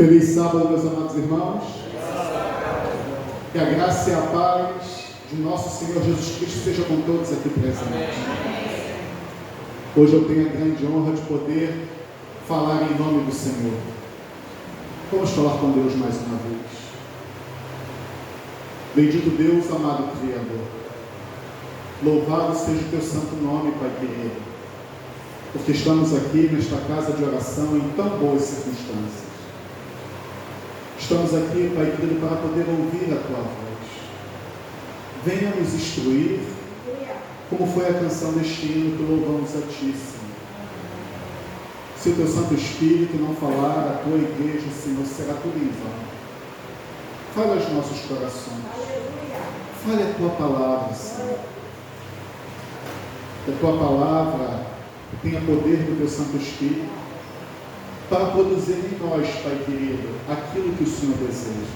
Feliz sábado, meus amados irmãos. Que a graça e a paz de nosso Senhor Jesus Cristo seja com todos aqui presentes. Hoje eu tenho a grande honra de poder falar em nome do Senhor. Vamos falar com Deus mais uma vez. Bendito Deus, amado Criador. Louvado seja o teu santo nome, Pai querido, porque estamos aqui nesta casa de oração em tão boas circunstâncias. Estamos aqui, Pai querido, para poder ouvir a tua voz. Venha nos instruir, como foi a canção deste hino que louvamos a ti, Senhor. Se o teu Santo Espírito não falar, a tua igreja, Senhor, será tudo em vão. Fala aos nossos corações. Fale a tua palavra, Senhor. Que a tua palavra tenha poder do teu Santo Espírito para produzir em nós, Pai querido, aquilo que o Senhor deseja,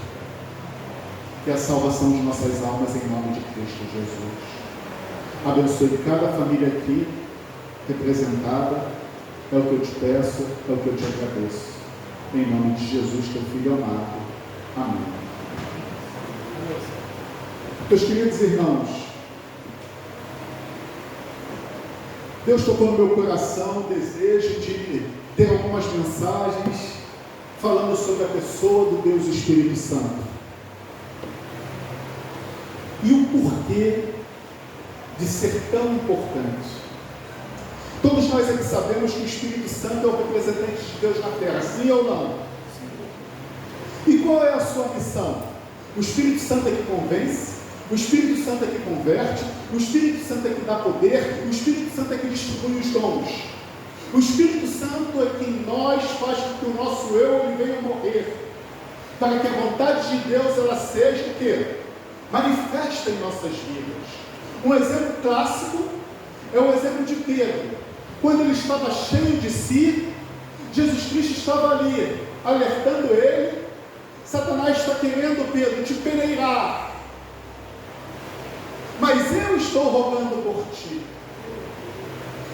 que é a salvação de nossas almas em nome de Cristo Jesus. Abençoe cada família aqui representada, é o que eu te peço, é o que eu te agradeço. Em nome de Jesus, teu Filho amado. Amém. Meus queridos irmãos, Deus tocou no meu coração o desejo de ter algumas mensagens falando sobre a pessoa do Deus Espírito Santo e o porquê de ser tão importante. Todos nós aqui sabemos que o Espírito Santo é o representante de Deus na terra, sim ou não? E qual é a sua missão? O Espírito Santo é que convence, o Espírito Santo é que converte, o Espírito Santo é que dá poder, o Espírito Santo é que distribui os dons. O Espírito Santo é que em nós faz com que o nosso eu ele venha a morrer, para que a vontade de Deus ela seja o quê? Manifesta em nossas vidas. Um exemplo clássico é o exemplo de Pedro. Quando ele estava cheio de si, Jesus Cristo estava ali, alertando ele. Satanás está querendo, Pedro, te peneirar, mas eu estou rogando por ti.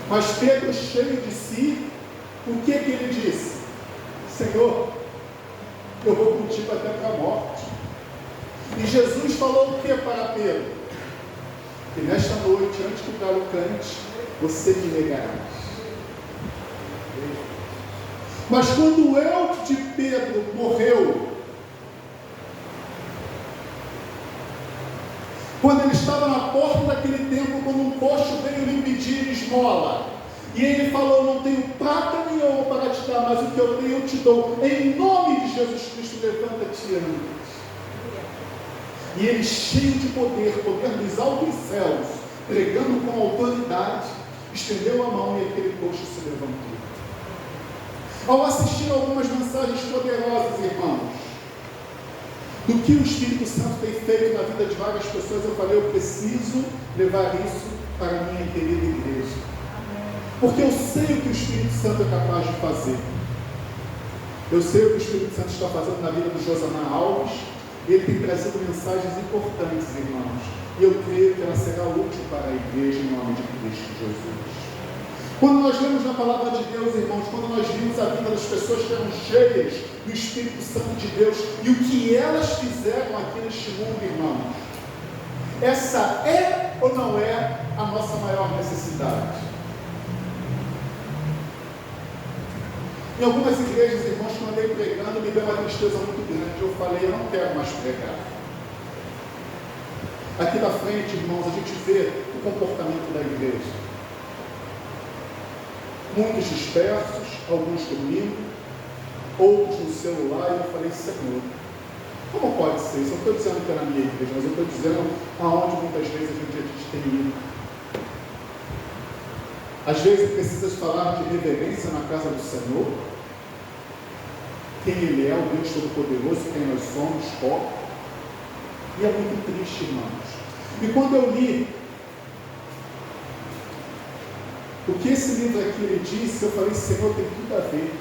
Mas Pedro, cheio de si, o que ele disse? Senhor, eu vou contigo até para a morte. E Jesus falou o que para Pedro? Que nesta noite, antes que o galo cante, você me negarás. Mas quando o eu de Pedro morreu, quando ele estava na porta daquele templo, quando um coxo veio lhe pedir esmola, e ele falou: não tenho prata nem ouro para te dar, mas o que eu tenho eu te dou, em nome de Jesus Cristo, levanta-te e anda. E ele, cheio de poder dos altos céus, pregando com autoridade, estendeu a mão e aquele coxo se levantou. Ao assistir a algumas mensagens poderosas, irmãos, do que o Espírito Santo tem feito na vida de várias pessoas, eu falei: eu preciso levar isso para a minha querida igreja, porque eu sei o que o Espírito Santo é capaz de fazer. Eu sei o que o Espírito Santo está fazendo na vida do Josamar Alves, e ele tem trazido mensagens importantes, irmãos, e eu creio que ela será útil para a igreja em nome de Cristo Jesus. Quando nós lemos na palavra de Deus, irmãos, quando nós vimos a vida das pessoas que eram cheias do Espírito Santo de Deus e o que elas fizeram aqui neste mundo, irmãos, essa é ou não é a nossa maior necessidade? Em algumas igrejas, irmãos, que eu andei pregando, me deu uma tristeza muito grande. Eu falei: eu não quero mais pregar. Aqui da frente, irmãos, a gente vê o comportamento da igreja. Muitos dispersos, alguns dormindo, outros no celular. E eu falei: Senhor, como pode ser isso? Eu não estou dizendo que é na minha igreja, mas eu estou dizendo aonde muitas vezes a gente tem ido. Às vezes precisa falar de reverência na casa do Senhor, quem Ele é, o Deus Todo-Poderoso, quem nós somos, ó. E é muito triste, irmãos. E quando eu li o que esse livro aqui ele disse, eu falei: Senhor, tem tudo a ver.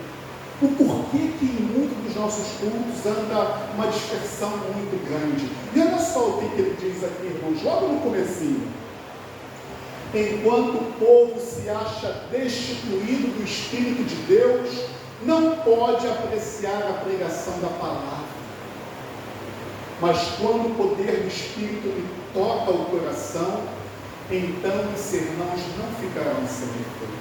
O porquê que em muitos dos nossos cultos anda uma dispersão muito grande. E olha só o que ele diz aqui, irmãos, logo no comecinho. Enquanto o povo se acha destituído do Espírito de Deus, não pode apreciar a pregação da palavra. Mas quando o poder do Espírito lhe toca o coração, então os sermões não ficarão sem efeito.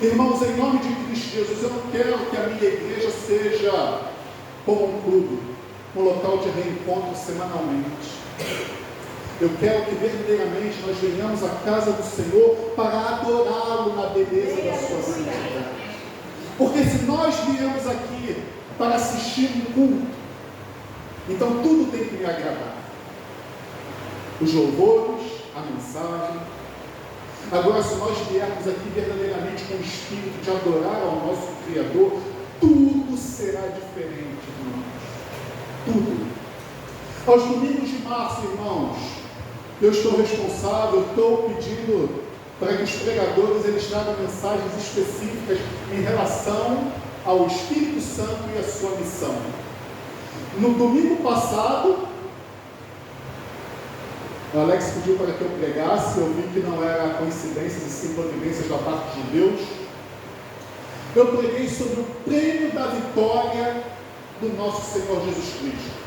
Irmãos, em nome de Cristo Jesus, eu não quero que a minha igreja seja como um clube, um local de reencontro semanalmente. Eu quero que verdadeiramente nós venhamos à casa do Senhor para adorá-lo na beleza da sua santidade. Porque se nós viemos aqui para assistir um culto, então tudo tem que me agradar. Os louvores, a mensagem. Agora, se nós viermos aqui verdadeiramente com o espírito de adorar ao nosso Criador, tudo será diferente, irmãos. Tudo. Aos domingos de março, irmãos, eu estou responsável, estou pedindo para que os pregadores eles tragam mensagens específicas em relação ao Espírito Santo e a sua missão. No domingo passado, o Alex pediu para que eu pregasse, eu vi que não era coincidências e sim providências da parte de Deus. Eu preguei sobre o prêmio da vitória do nosso Senhor Jesus Cristo.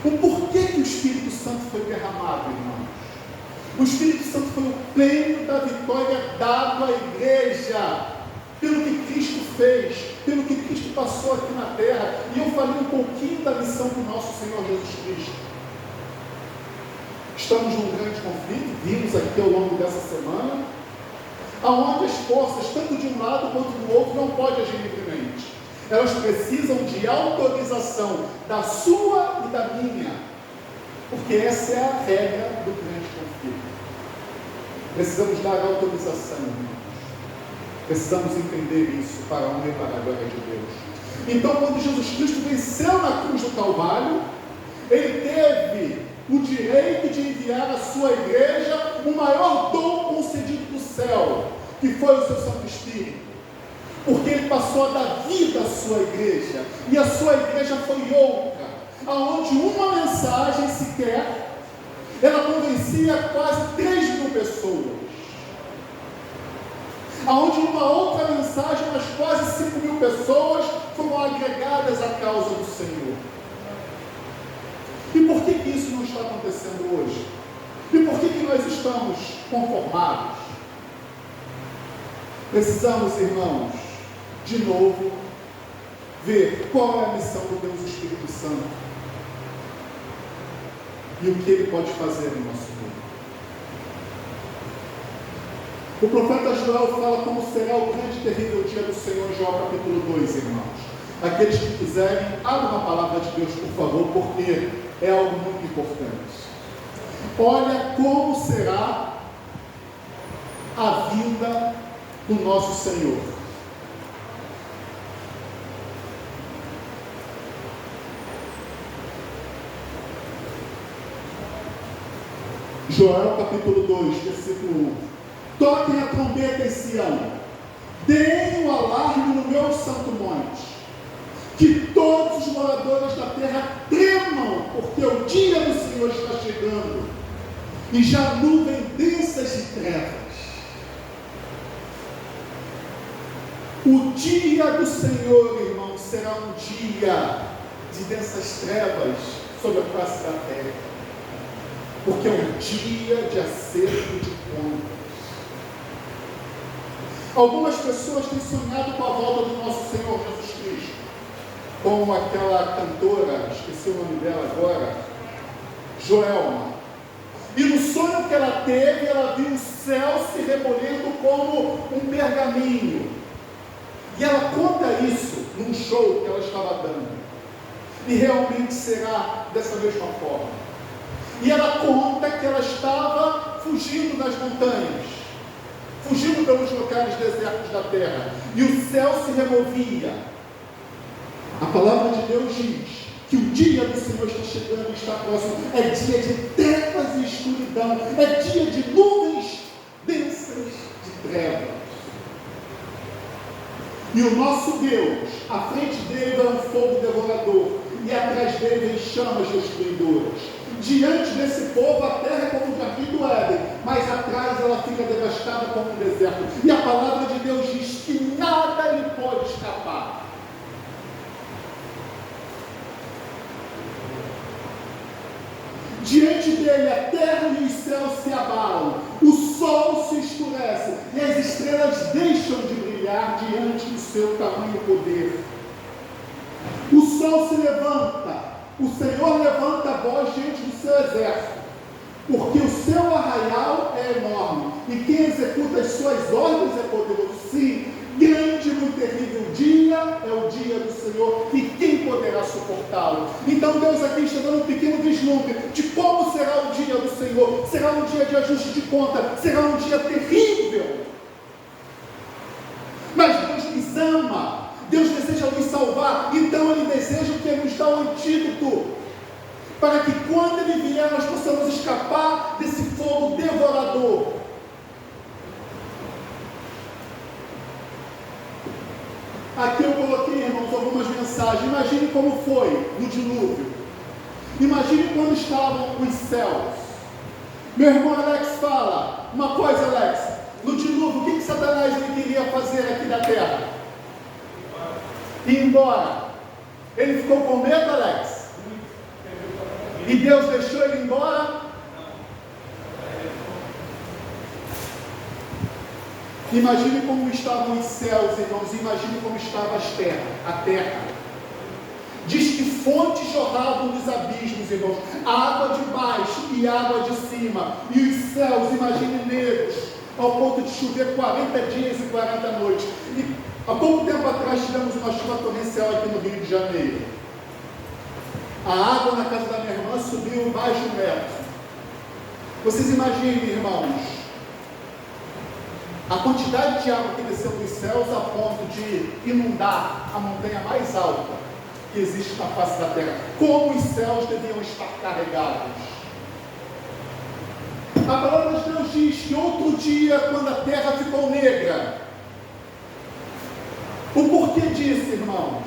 O porquê que o Espírito Santo foi derramado, irmãos? O Espírito Santo foi o prêmio da vitória dado à igreja, pelo que Cristo fez, pelo que Cristo passou aqui na terra. E eu falei um pouquinho da missão do nosso Senhor Jesus Cristo. Estamos num grande conflito, vimos aqui ao longo dessa semana, aonde as forças, tanto de um lado quanto do outro, não podem agir livremente. Elas precisam de autorização da sua e da minha, porque essa é a regra do grande conflito. Precisamos dar autorização, irmãos. Precisamos entender isso para a honra e para a glória de Deus. Então, quando Jesus Cristo venceu na cruz do Calvário, Ele teve o direito de enviar à sua igreja o maior dom concedido do céu, que foi o seu Santo Espírito. Porque Ele passou a dar vida à sua igreja, e a sua igreja foi outra, aonde uma mensagem sequer, ela convencia quase 3.000 pessoas. Aonde uma outra mensagem, mas quase 5.000 pessoas foram agregadas à causa do Senhor. E por que isso não está acontecendo hoje? E por que nós estamos conformados? Precisamos, irmãos, de novo, ver qual é a missão do Deus Espírito Santo e o que Ele pode fazer no nosso mundo. O profeta Joel fala como será o grande e terrível dia do Senhor em Joel capítulo 2, irmãos. Aqueles que quiserem, abram a palavra de Deus, por favor, porque é algo muito importante. Olha como será a vinda do nosso Senhor. Joel capítulo 2, versículo 1. Toquem a trombeta em Sião, deem o alarme no meu santo monte, que todos os moradores da terra tremam, porque o dia do Senhor está chegando, e já nuvem densas de trevas. O dia do Senhor, irmãos, será um dia de densas trevas sobre a face da terra, porque é um dia de acerto de contas. Algumas pessoas têm sonhado com a volta do nosso Senhor Jesus Cristo, como aquela cantora, esqueci o nome dela agora, Joelma. E no sonho que ela teve, ela viu o céu se rebolhendo como um pergaminho. E ela conta isso num show que ela estava dando. E realmente será dessa mesma forma. E ela conta que ela estava fugindo das montanhas, fugindo pelos locais desertos da terra, e o céu se removia. A palavra de Deus diz que o dia do Senhor está chegando e está próximo. É dia de trevas e escuridão, é dia de nuvens densas de trevas. E o nosso Deus, à frente dele vai um fogo devorador, e atrás dele vem chamas destruidoras. Diante desse povo, a terra é como o jardim do Éden, mas atrás ela fica devastada como um deserto. E a palavra de Deus diz que nada Diante dele a terra e os céus se abalam, o sol se escurece e as estrelas deixam de brilhar diante do seu tamanho poder. O sol se levanta, o Senhor levanta a voz diante do seu exército, porque o seu arraial é enorme e quem executa as suas ordens é poderoso. Sim, grande e muito terrível dia é o dia do Senhor, e quem poderá suportá-lo? Então Deus aqui está dando um pequeno vislumbre de como será o dia do Senhor. Será um dia de ajuste de conta, será um dia terrível. Mas Deus nos ama, Deus deseja nos salvar, então Ele deseja que Ele nos dá o antídoto, para que quando Ele vier nós possamos escapar desse fogo devorador. Aqui eu coloquei, irmãos, algumas mensagens. Imagine como foi no dilúvio. Imagine quando estavam os céus. Meu irmão Alex fala uma coisa, Alex. No dilúvio, o que Satanás ele queria fazer aqui da terra? Ir embora. Ele ficou com medo, Alex? E Deus deixou ele ir embora? Imagine como estavam os céus, irmãos, imagine como estava a terra. Diz que fontes jorravam dos abismos, irmãos, água de baixo e água de cima, e os céus, imagine negros, ao ponto de chover 40 dias e 40 noites. E há pouco tempo atrás tivemos uma chuva torrencial aqui no Rio de Janeiro. A água na casa da minha irmã subiu mais de 1 metro. Vocês imaginem, irmãos, a quantidade de água que desceu dos céus a ponto de inundar a montanha mais alta que existe na face da terra. Como os céus deviam estar carregados. A palavra de Deus diz que outro dia, quando a terra ficou negra. O porquê disso, irmãos?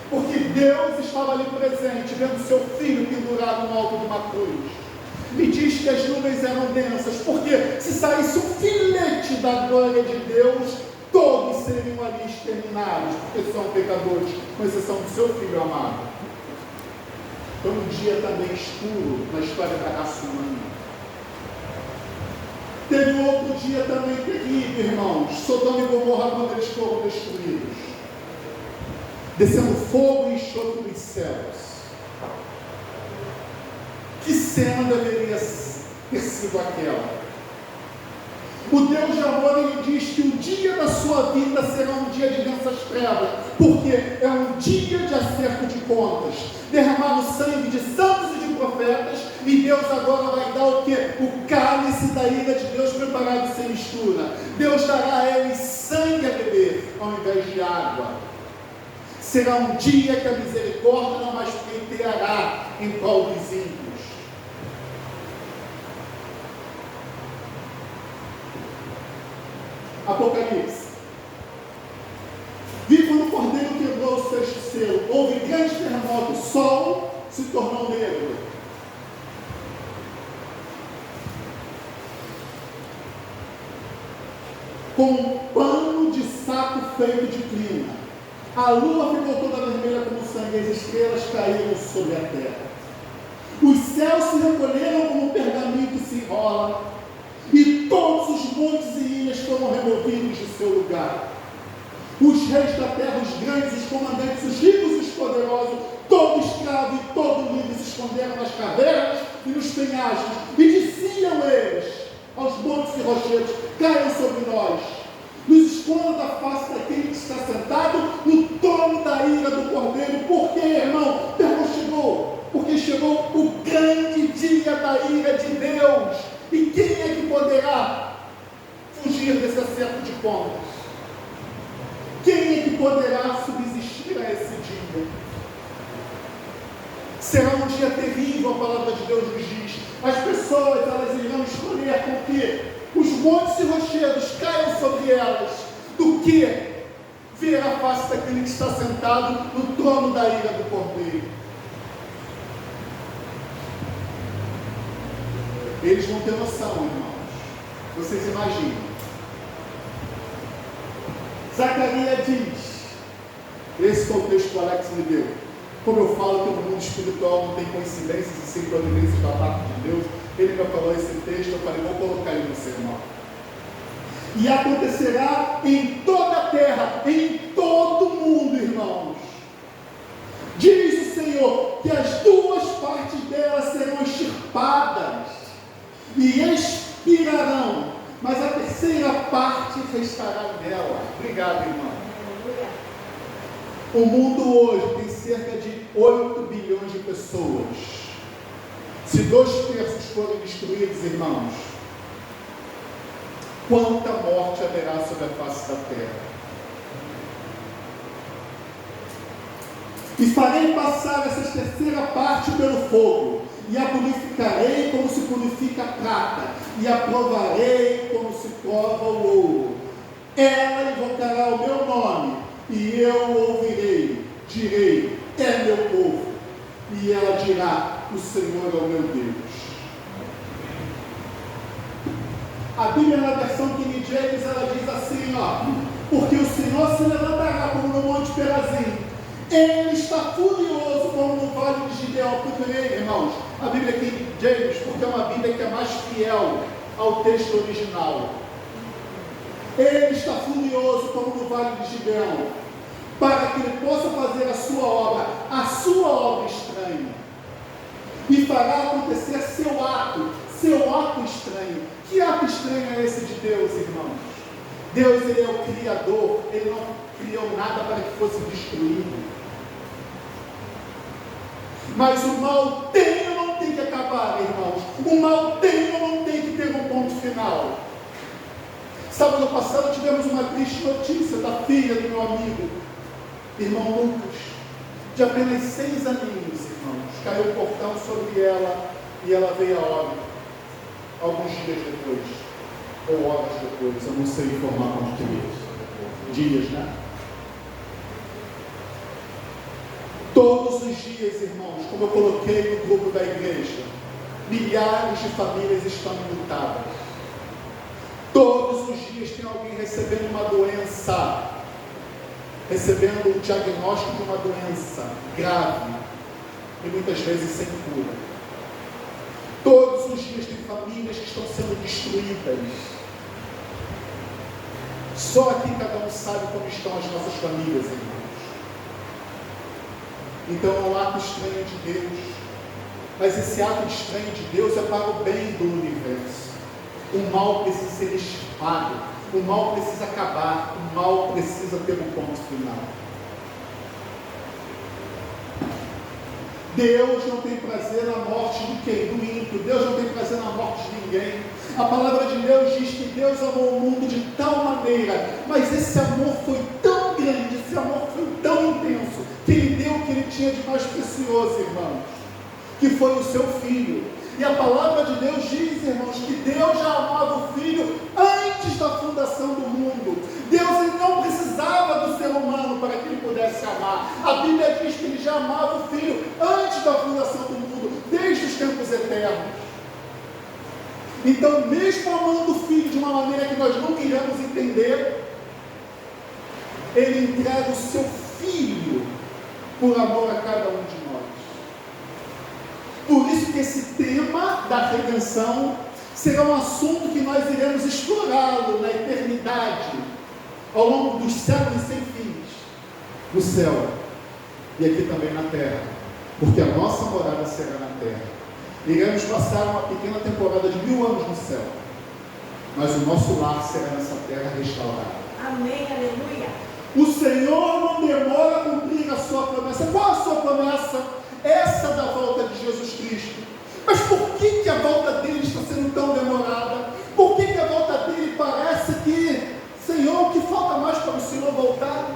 Porque Deus estava ali presente, vendo seu filho pendurado no alto de uma cruz. E diz que as nuvens eram densas, porque se saísse um filete da glória de Deus, todos seriam ali exterminados, porque são pecadores, com exceção do seu filho amado. Foi um dia também escuro na história da raça humana. Teve um outro dia também terrível, irmãos, Sodoma e Gomorra, quando eles foram destruídos, descendo fogo e enxofre dos céus. Que cena deveria ter sido aquela? O Deus de amor, ele diz que o dia da sua vida será um dia de densas trevas, porque é um dia de acerto de contas. Derramar o sangue de santos e de profetas, e Deus agora vai dar o quê? O cálice da ira de Deus preparado sem mistura. Deus dará a eles sangue a beber, ao invés de água. Será um dia que a misericórdia não mais pleiteará em prol dos ímpios. Apocalipse. Vi quando o cordeiro quebrou o sexto selo, houve grande terremoto, o sol se tornou negro. Com um pano de saco feito de crina. A lua ficou toda vermelha como sangue, as estrelas caíram sobre a terra. Os céus se recolheram como um pergaminho que se enrola, e todos os montes e ilhas foram removidos de seu lugar. Os reis da terra, os grandes, os comandantes, os ricos e os poderosos, todo escravo e todo livre se esconderam nas cavernas e nos penhascos, e diziam eles aos montes e rochedos: caiam sobre nós, nos esconda da face daquele que está sentado no trono da ira do Cordeiro. Por quê, irmão? Porque chegou o grande dia da ira de Deus. E quem é que poderá fugir desse acerto de contas? Quem é que poderá subsistir a esse dia? Será um dia terrível, a palavra de Deus nos diz. As pessoas, elas irão escolher com que os montes e rochedos caiam sobre elas, do que ver a face daquele que está sentado no trono da ira do Cordeiro. Eles vão ter noção, irmãos. Vocês imaginam. Zacarias diz, esse foi o texto que o Alex me deu. Como eu falo que no mundo espiritual não tem coincidências e sincronícias da parte de Deus, ele me falou esse texto, eu falei, vou colocar ele no sermão. E acontecerá em toda a terra, em todo o mundo, irmãos. Diz o Senhor que as duas partes dela serão extirpadas e expirarão, mas a terceira parte restará nela. Obrigado, irmão. O mundo hoje tem cerca de 8 bilhões de pessoas. Se 2/3 forem destruídos, irmãos, quanta morte haverá sobre a face da terra? E farei passar essa terceira parte pelo fogo, e a purificarei como se purifica a prata, e a provarei como se prova o ouro. Ela invocará o meu nome, e eu ouvirei, direi, é meu povo, e ela dirá, o Senhor é o meu Deus. A Bíblia, na versão King James, ela diz assim, porque o Senhor se levantará como no Monte Perazim, ele está furioso como no Vale de Gideão. Procurei, irmãos, a Bíblia King James, porque é uma Bíblia que é mais fiel ao texto original. Ele está furioso como no Vale de Gideão, para que ele possa fazer a sua obra estranha, e fará acontecer seu ato estranho. Que ato estranho é esse de Deus, irmãos? Deus, ele é o Criador, ele não criou nada para que fosse destruído. Mas o mal tem ou não tem que acabar, irmãos? O mal tem ou não tem que ter um ponto final? Sábado passado tivemos uma triste notícia da filha do meu amigo, irmão Lucas, de apenas 6 aninhos, irmãos. Caiu o portão sobre ela e ela veio a óbito alguns dias depois, ou horas depois, eu não sei informar quantos dias, né? Todos os dias, irmãos, como eu coloquei no grupo da igreja, milhares de famílias estão enlutadas. Todos os dias tem alguém recebendo uma doença, recebendo o diagnóstico de uma doença grave e muitas vezes sem cura. Todos os dias tem famílias que estão sendo destruídas. Só aqui cada um sabe como estão as nossas famílias, irmãos. Então é um ato estranho de Deus, mas esse ato estranho de Deus é para o bem do universo. O mal precisa ser extirpado, o mal precisa acabar, o mal precisa ter um ponto final. Deus não tem prazer na morte de quem? Do ímpio. Deus não tem prazer na morte de ninguém. A palavra de Deus diz que Deus amou o mundo de tal maneira, mas esse amor foi tão grande, esse amor foi tão intenso, que Ele deu o que Ele tinha de mais precioso, irmãos, que foi o seu Filho. E a palavra de Deus diz, irmãos, que Deus já amava o Filho antes da fundação do mundo. Deus, ele não precisava do ser humano para que ele pudesse amar. A Bíblia diz que ele já amava o Filho antes da fundação do mundo, desde os tempos eternos. Então, mesmo amando o Filho de uma maneira que nós não queremos entender, ele entrega o seu Filho por amor a cada um de nós. Por isso que esse tema da redenção será um assunto que nós iremos explorá-lo na eternidade, ao longo dos séculos sem fins, no céu e aqui também na terra, porque a nossa morada será na terra. Iremos passar uma pequena temporada de 1000 anos no céu, mas o nosso lar será nessa terra restaurada. Amém, aleluia. O Senhor não demora a cumprir a sua promessa. Qual a sua promessa? Essa da volta de Jesus Cristo. Mas por que a volta dele está sendo tão demorada? Por que a volta dele parece que, Senhor, o que falta mais para o Senhor voltar?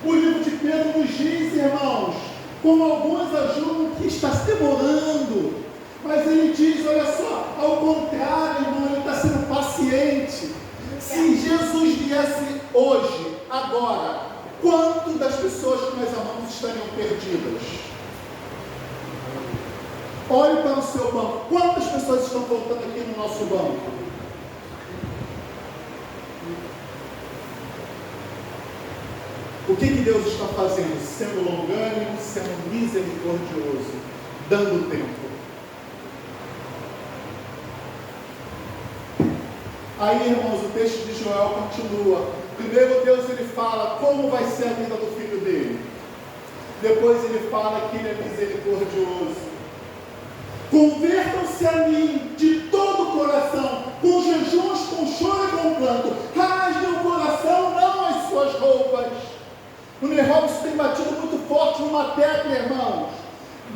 O livro de Pedro nos diz, irmãos, como alguns ajudam que está se demorando, mas ele diz, olha só, ao contrário, irmão, ele está sendo paciente. Se Jesus viesse hoje, agora, quanto das pessoas que nós amamos estariam perdidas? Olhe para o seu banco. Quantas pessoas estão voltando aqui no nosso banco? O que Deus está fazendo? Sendo longânimo, sendo misericordioso, dando tempo. Aí, irmãos, o texto de Joel continua. Primeiro Deus ele fala como vai ser a vida do filho dele. Depois ele fala que ele é misericordioso. Convertam-se a mim de todo o coração, com jejuns, com choro e com pranto. Rasguem o coração, não as suas roupas. O negócio tem batido muito forte numa tecla, irmãos.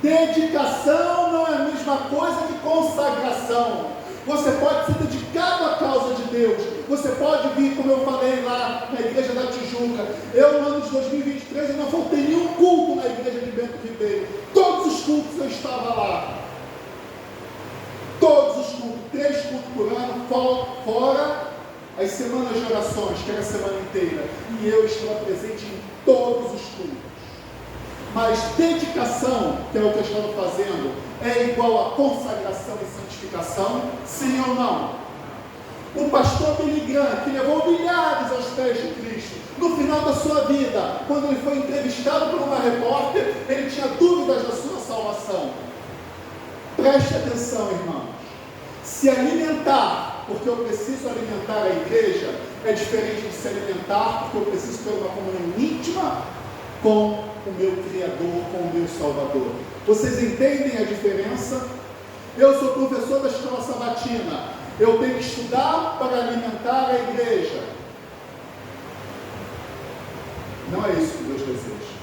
Dedicação não é a mesma coisa que consagração. Você pode ser dedicado à causa de Deus. Você pode vir, como eu falei lá na igreja da Tijuca. Eu, no ano de 2023, eu não faltei nenhum culto na igreja de Bento Ribeiro. Todos os cultos eu estava lá. Todos os cultos, 3 cultos por ano, fora as semanas de orações, que era a semana inteira. E eu estava presente em todos os cultos. Mas dedicação, que é o que eu estava fazendo, é igual a consagração e santificação? Sim ou não? O pastor Billy Graham, que levou milhares aos pés de Cristo, no final da sua vida, quando ele foi entrevistado por uma repórter, ele tinha dúvidas da sua salvação. Preste atenção, irmãos. Se alimentar, porque eu preciso alimentar a igreja, é diferente de se alimentar, porque eu preciso ter uma comunhão íntima com o meu Criador, com o meu Salvador. Vocês entendem a diferença? Eu sou professor da escola sabatina. Eu tenho que estudar para alimentar a igreja. Não é isso que Deus deseja.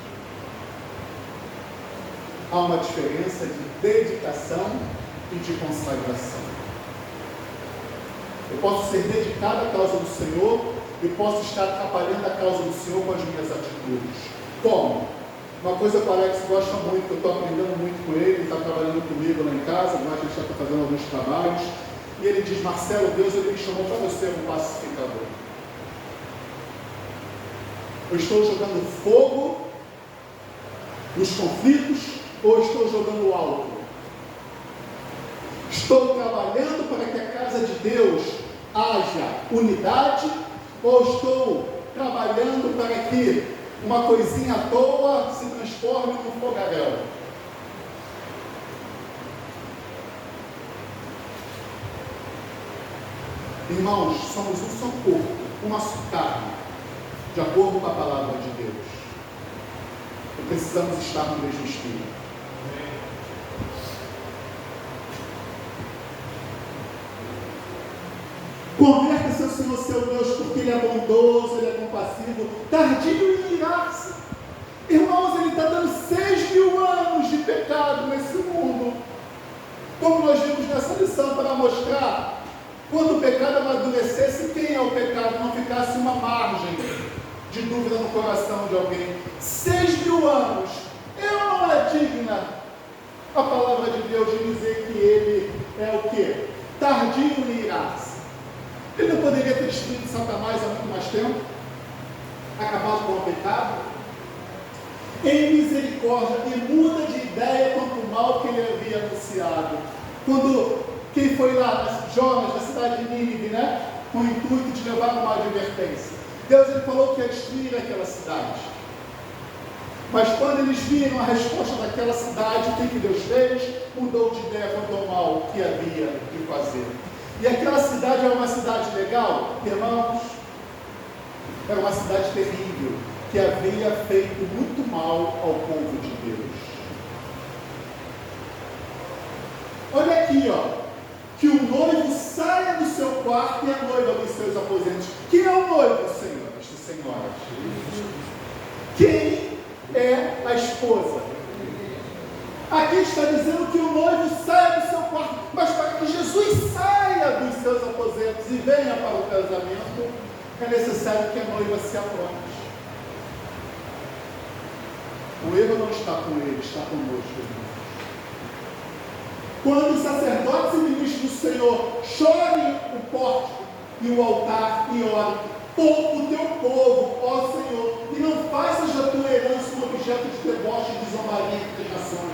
Há uma diferença de dedicação e de consagração. Eu posso ser dedicado à causa do Senhor e posso estar atrapalhando a causa do Senhor com as minhas atitudes. Como? Uma coisa que o Alex gosta muito, que eu estou aprendendo muito com ele está trabalhando comigo lá em casa, mas a gente está fazendo alguns trabalhos, e ele diz: Marcelo, Deus ele me chamou para você um pacificador. Eu estou jogando fogo nos conflitos ou estou jogando álcool? Estou trabalhando para que a casa de Deus haja unidade ou estou trabalhando para que uma coisinha à toa se transforme num fogaréu? Irmãos, somos um só corpo, uma só carne, de acordo com a palavra de Deus. E precisamos estar no mesmo espírito. Converta-se ao Senhor seu Deus, porque Ele é bondoso, Ele é compassivo, tardio em irar-se. Irmãos, Ele está dando 6.000 anos de pecado nesse mundo. Como nós vimos nessa lição, para mostrar, quando o pecado amadurecesse, quem é o pecado? Não ficasse uma margem de dúvida no coração de alguém. 6.000 anos. Não é digna a palavra de Deus de dizer que Ele é o quê? Tardio em irar-se. Ele não poderia ter destruído Satanás há muito mais tempo, acabado com o pecado, em misericórdia, e muda de ideia quanto o mal que ele havia anunciado. Quando quem foi lá, Jonas, na cidade de Nínive, né, com o intuito de levar uma advertência, Deus ele falou que ia destruir aquela cidade. Mas quando eles viram a resposta daquela cidade, o que Deus fez? Mudou de ideia quanto ao mal que havia de fazer. E aquela cidade era uma cidade legal? Irmãos, era uma cidade terrível, que havia feito muito mal ao povo de Deus. Olha aqui, ó, que o noivo saia do seu quarto e a noiva dos seus aposentos. Quem é o noivo, senhoras e senhoras? Quem é a esposa? Aqui está dizendo que o noivo saia do seu quarto, mas para que Jesus saia dos seus aposentos e venha para o casamento, é necessário que a noiva se apronte. O erro não está com ele, está conosco. Quando os sacerdotes e ministros do Senhor chorem o pórtico e o altar e orem, poupa o teu povo, ó Senhor, e não faças da tua herança um objeto de deboche e de zombaria entre as nações.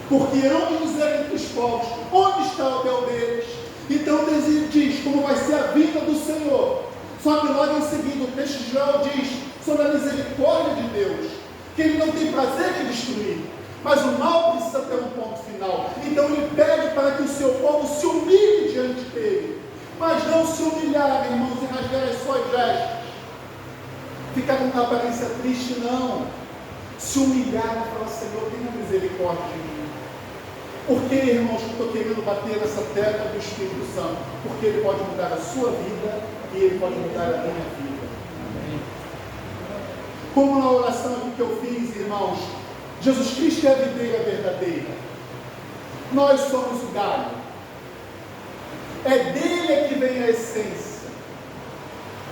Porque hão de dizer entre os povos, onde está o teu Deus? Então Deus diz como vai ser a vida do Senhor. Só que logo em seguida o texto de Joel diz sobre a misericórdia de Deus, que Ele não tem prazer em destruir, mas o mal precisa ter um ponto final. Então Ele pede para que o seu povo se humilhe diante dEle, mas não se humilhar, irmãos, e rasgar as suas vestes, ficar com uma aparência triste, não. Se humilhar e falar: Senhor, tenha misericórdia de mim. Por que, irmãos, que eu estou querendo bater nessa tecla do Espírito Santo? Porque Ele pode mudar a sua vida e Ele pode mudar a minha vida. Amém. Como na oração aqui que eu fiz, irmãos, Jesus Cristo é a videira verdadeira. Nós somos o galho. É dele que vem a essência,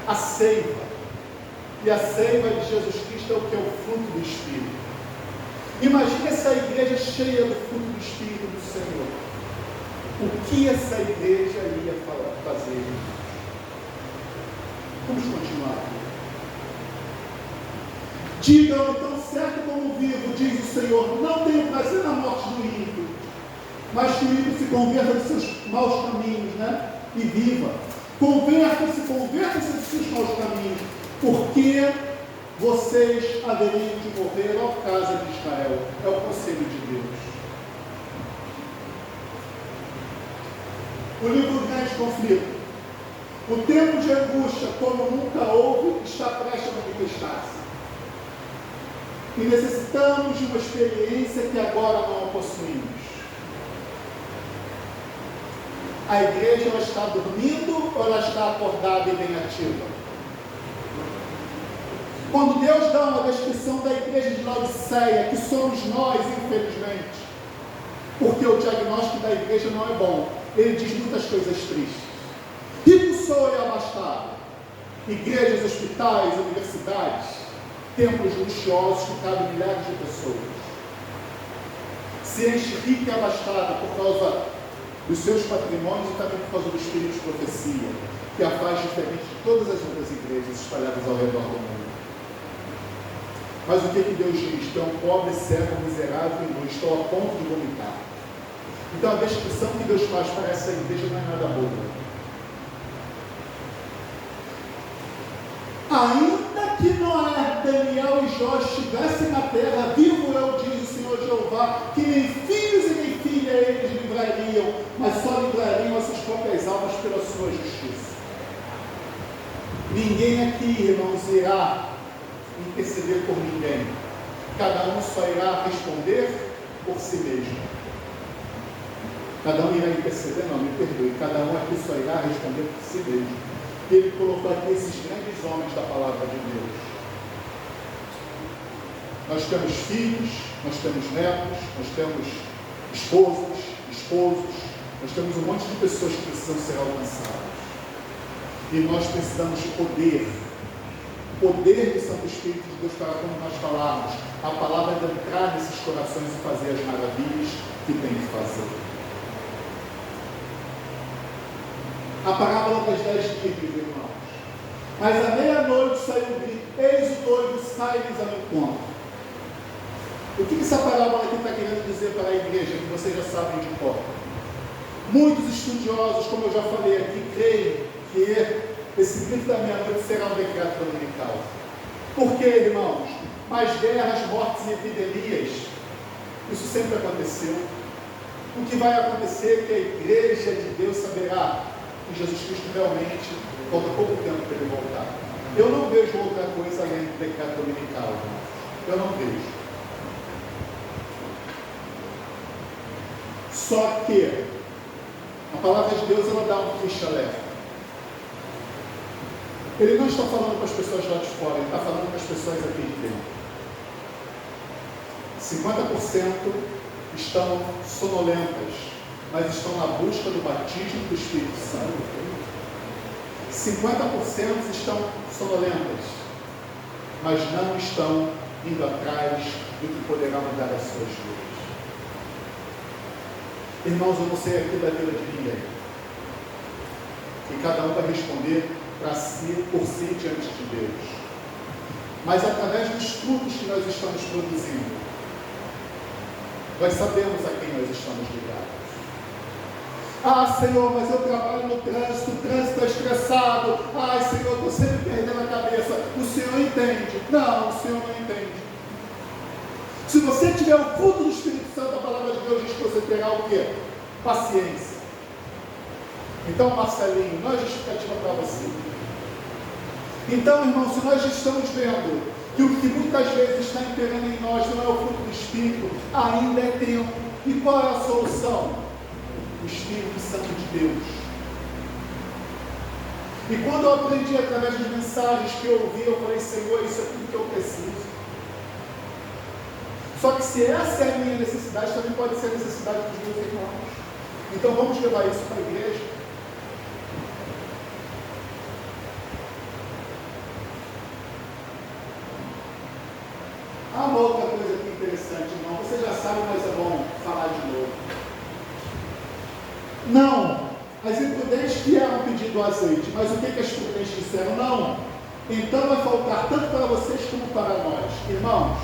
a seiva. E a seiva de Jesus Cristo é o que é o fruto do Espírito. Imagine essa igreja cheia do fruto do Espírito do Senhor. O que essa igreja ia fazer? Vamos continuar aqui. Digam tão certo como vivo, diz o Senhor, não tenho prazer na morte do ímpio, mas que o ímpio se converta dos seus maus caminhos, né? E viva. Convertam-se dos seus maus caminhos, porque vocês haveriam de morrer, ó casa de Israel. É o conselho de Deus. O livro do Grande Conflito. O tempo de angústia, como nunca houve, está prestes a manifestar-se. E necessitamos de uma experiência que agora não a possuímos. A igreja, ela está dormindo ou ela está acordada e bem ativa? Quando Deus dá uma descrição da igreja de Laodiceia, que somos nós, infelizmente, porque o diagnóstico da igreja não é bom, ele diz muitas coisas tristes. Rico sou e abastado, igrejas, hospitais, universidades, templos luxuosos que cabem milhares de pessoas. Se enche rica e abastada por causa dos seus patrimônios e também por causa do espírito de profecia, que a faz diferente de todas as outras igrejas espalhadas ao redor do mundo. Mas o que Deus diz? Que é um pobre, cego, miserável e nu, estou a ponto de vomitar. Então a descrição que Deus faz para essa igreja não é nada boa. Ainda que Noé, Daniel e Jó estivessem na terra, vivo eu, diz o Senhor Jeová, que nem filhos e nem filha eles livrariam, mas só livrariam as suas próprias almas pela sua justiça. Ninguém aqui, irmãos, irá interceder por ninguém. Cada um só irá responder por si mesmo. Cada um irá interceder, não, me perdoe. Cada um aqui só irá responder por si mesmo. Ele colocou aqui esses grandes homens da palavra de Deus. Nós temos filhos, nós temos netos, nós temos esposos, nós temos um monte de pessoas que precisam ser alcançadas. E nós precisamos de poder do Santo Espírito de Deus para quando nós falarmos, a palavra de entrar nesses corações e fazer as maravilhas que tem que fazer. A parábola das 10 virgens, irmãos. Mas à meia-noite saiu o grito: eis o noivo, sai-lhes ao encontro. O que essa parábola aqui está querendo dizer para a igreja, que vocês já sabem de cor? Muitos estudiosos, como eu já falei aqui, creem que esse grito da meia-noite será um decreto dominical. Por quê, irmãos? Mais guerras, mortes e epidemias. Isso sempre aconteceu. O que vai acontecer é que a igreja de Deus saberá que Jesus Cristo realmente falta pouco tempo para ele voltar. Eu não vejo outra coisa além do decreto dominical. Eu não vejo. Só que a palavra de Deus, ela dá um triste alerta. Ele não está falando com as pessoas lá de fora, ele está falando com as pessoas aqui de dentro. 50% estão sonolentas, mas estão na busca do batismo do Espírito Santo. 50% estão sonolentas, mas não estão indo atrás do que poderá mudar as suas vidas. Irmãos, eu não sei aqui da vida de ninguém. E cada um vai responder para si, por si, diante de Deus. Mas através dos frutos que nós estamos produzindo, nós sabemos a quem nós estamos ligados. Ah, Senhor, mas eu trabalho no trânsito, o trânsito está estressado. Ai, Senhor, estou sempre perdendo a cabeça. O Senhor entende. Não, o Senhor não entende. Se você tiver o fruto do Espírito Santo, a palavra de Deus diz que você terá o quê? Paciência. Então, Marcelinho, não é justificativa para você. Então, irmão, se nós estamos vendo que o que muitas vezes está imperando em nós não é o fruto do Espírito, ainda é tempo. E qual é a solução? O Espírito Santo de Deus. E quando eu aprendi através das mensagens que eu ouvi, eu falei, Senhor, isso é tudo que eu preciso. Só que se essa é a minha necessidade, também pode ser a necessidade dos meus irmãos. Então vamos levar isso para a igreja. Há uma outra coisa aqui interessante, irmão. Você já sabe, mas é bom falar de novo. Não, as imprudentes vieram pedindo azeite, mas o que as prudentes disseram? Não. Então vai faltar tanto para vocês como para nós. Irmãos,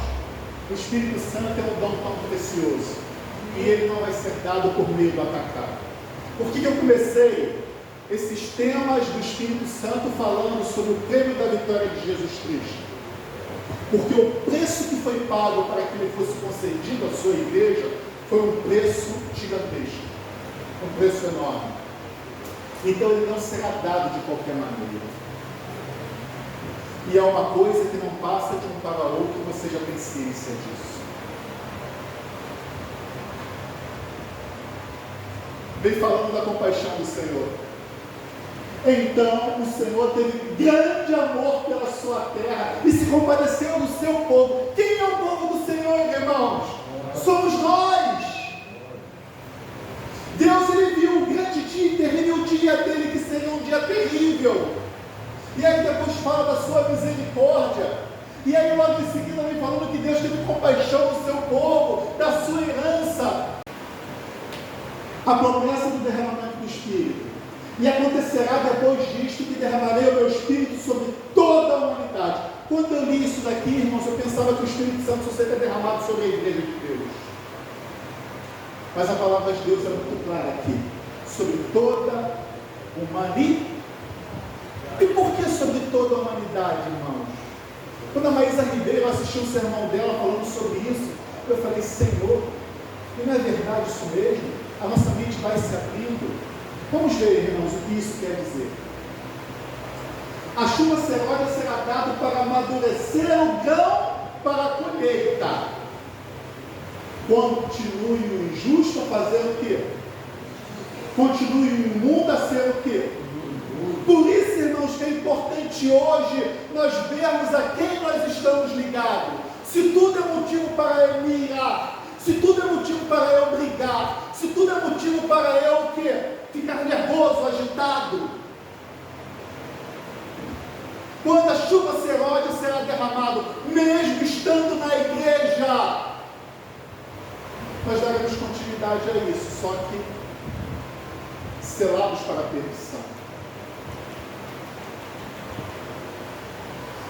o Espírito Santo é um dom tão precioso e ele não vai ser dado por meio do atacado. Por que eu comecei esses temas do Espírito Santo falando sobre o prêmio da vitória de Jesus Cristo? Porque o preço que foi pago para que ele fosse concedido à sua igreja foi um preço gigantesco, um preço enorme. Então ele não será dado de qualquer maneira. E é uma coisa que não passa de um para outro, você já tem ciência disso. Vem falando da compaixão do Senhor. Então o Senhor teve grande amor pela sua terra e se compadeceu do seu povo. Quem é o povo do Senhor, irmãos? Somos nós. Deus, ele viu um grande dia e terrível dia dele, que seria um dia terrível. E aí depois fala da sua misericórdia. E aí logo em seguida vem falando que Deus teve compaixão do seu povo, da sua herança. A promessa do derramamento do Espírito. E acontecerá depois disto que derramarei o meu Espírito sobre toda a humanidade. Quando eu li isso daqui, irmãos, eu pensava que o Espírito Santo só seria derramado sobre a igreja de Deus. Mas a palavra de Deus é muito clara aqui. Sobre toda a humanidade. E por que sobre toda a humanidade, irmãos? Quando a Maísa Ribeiro assistiu um sermão dela falando sobre isso, eu falei, Senhor, e não é verdade isso mesmo? A nossa mente vai se abrindo. Vamos ver, irmãos, o que isso quer dizer. A chuva serôdia será dada para amadurecer o grão para a colheita. Continue o injusto a fazer o quê? Continue o imundo a ser o quê? Por isso, irmãos, que é importante hoje nós vermos a quem nós estamos ligados. Se tudo é motivo para eu me irar, se tudo é motivo para eu brigar, se tudo é motivo para eu o quê? Ficar nervoso, agitado. Quando a chuva serôdia será derramada, mesmo estando na igreja, nós daremos continuidade a isso, só que selados para a perdição.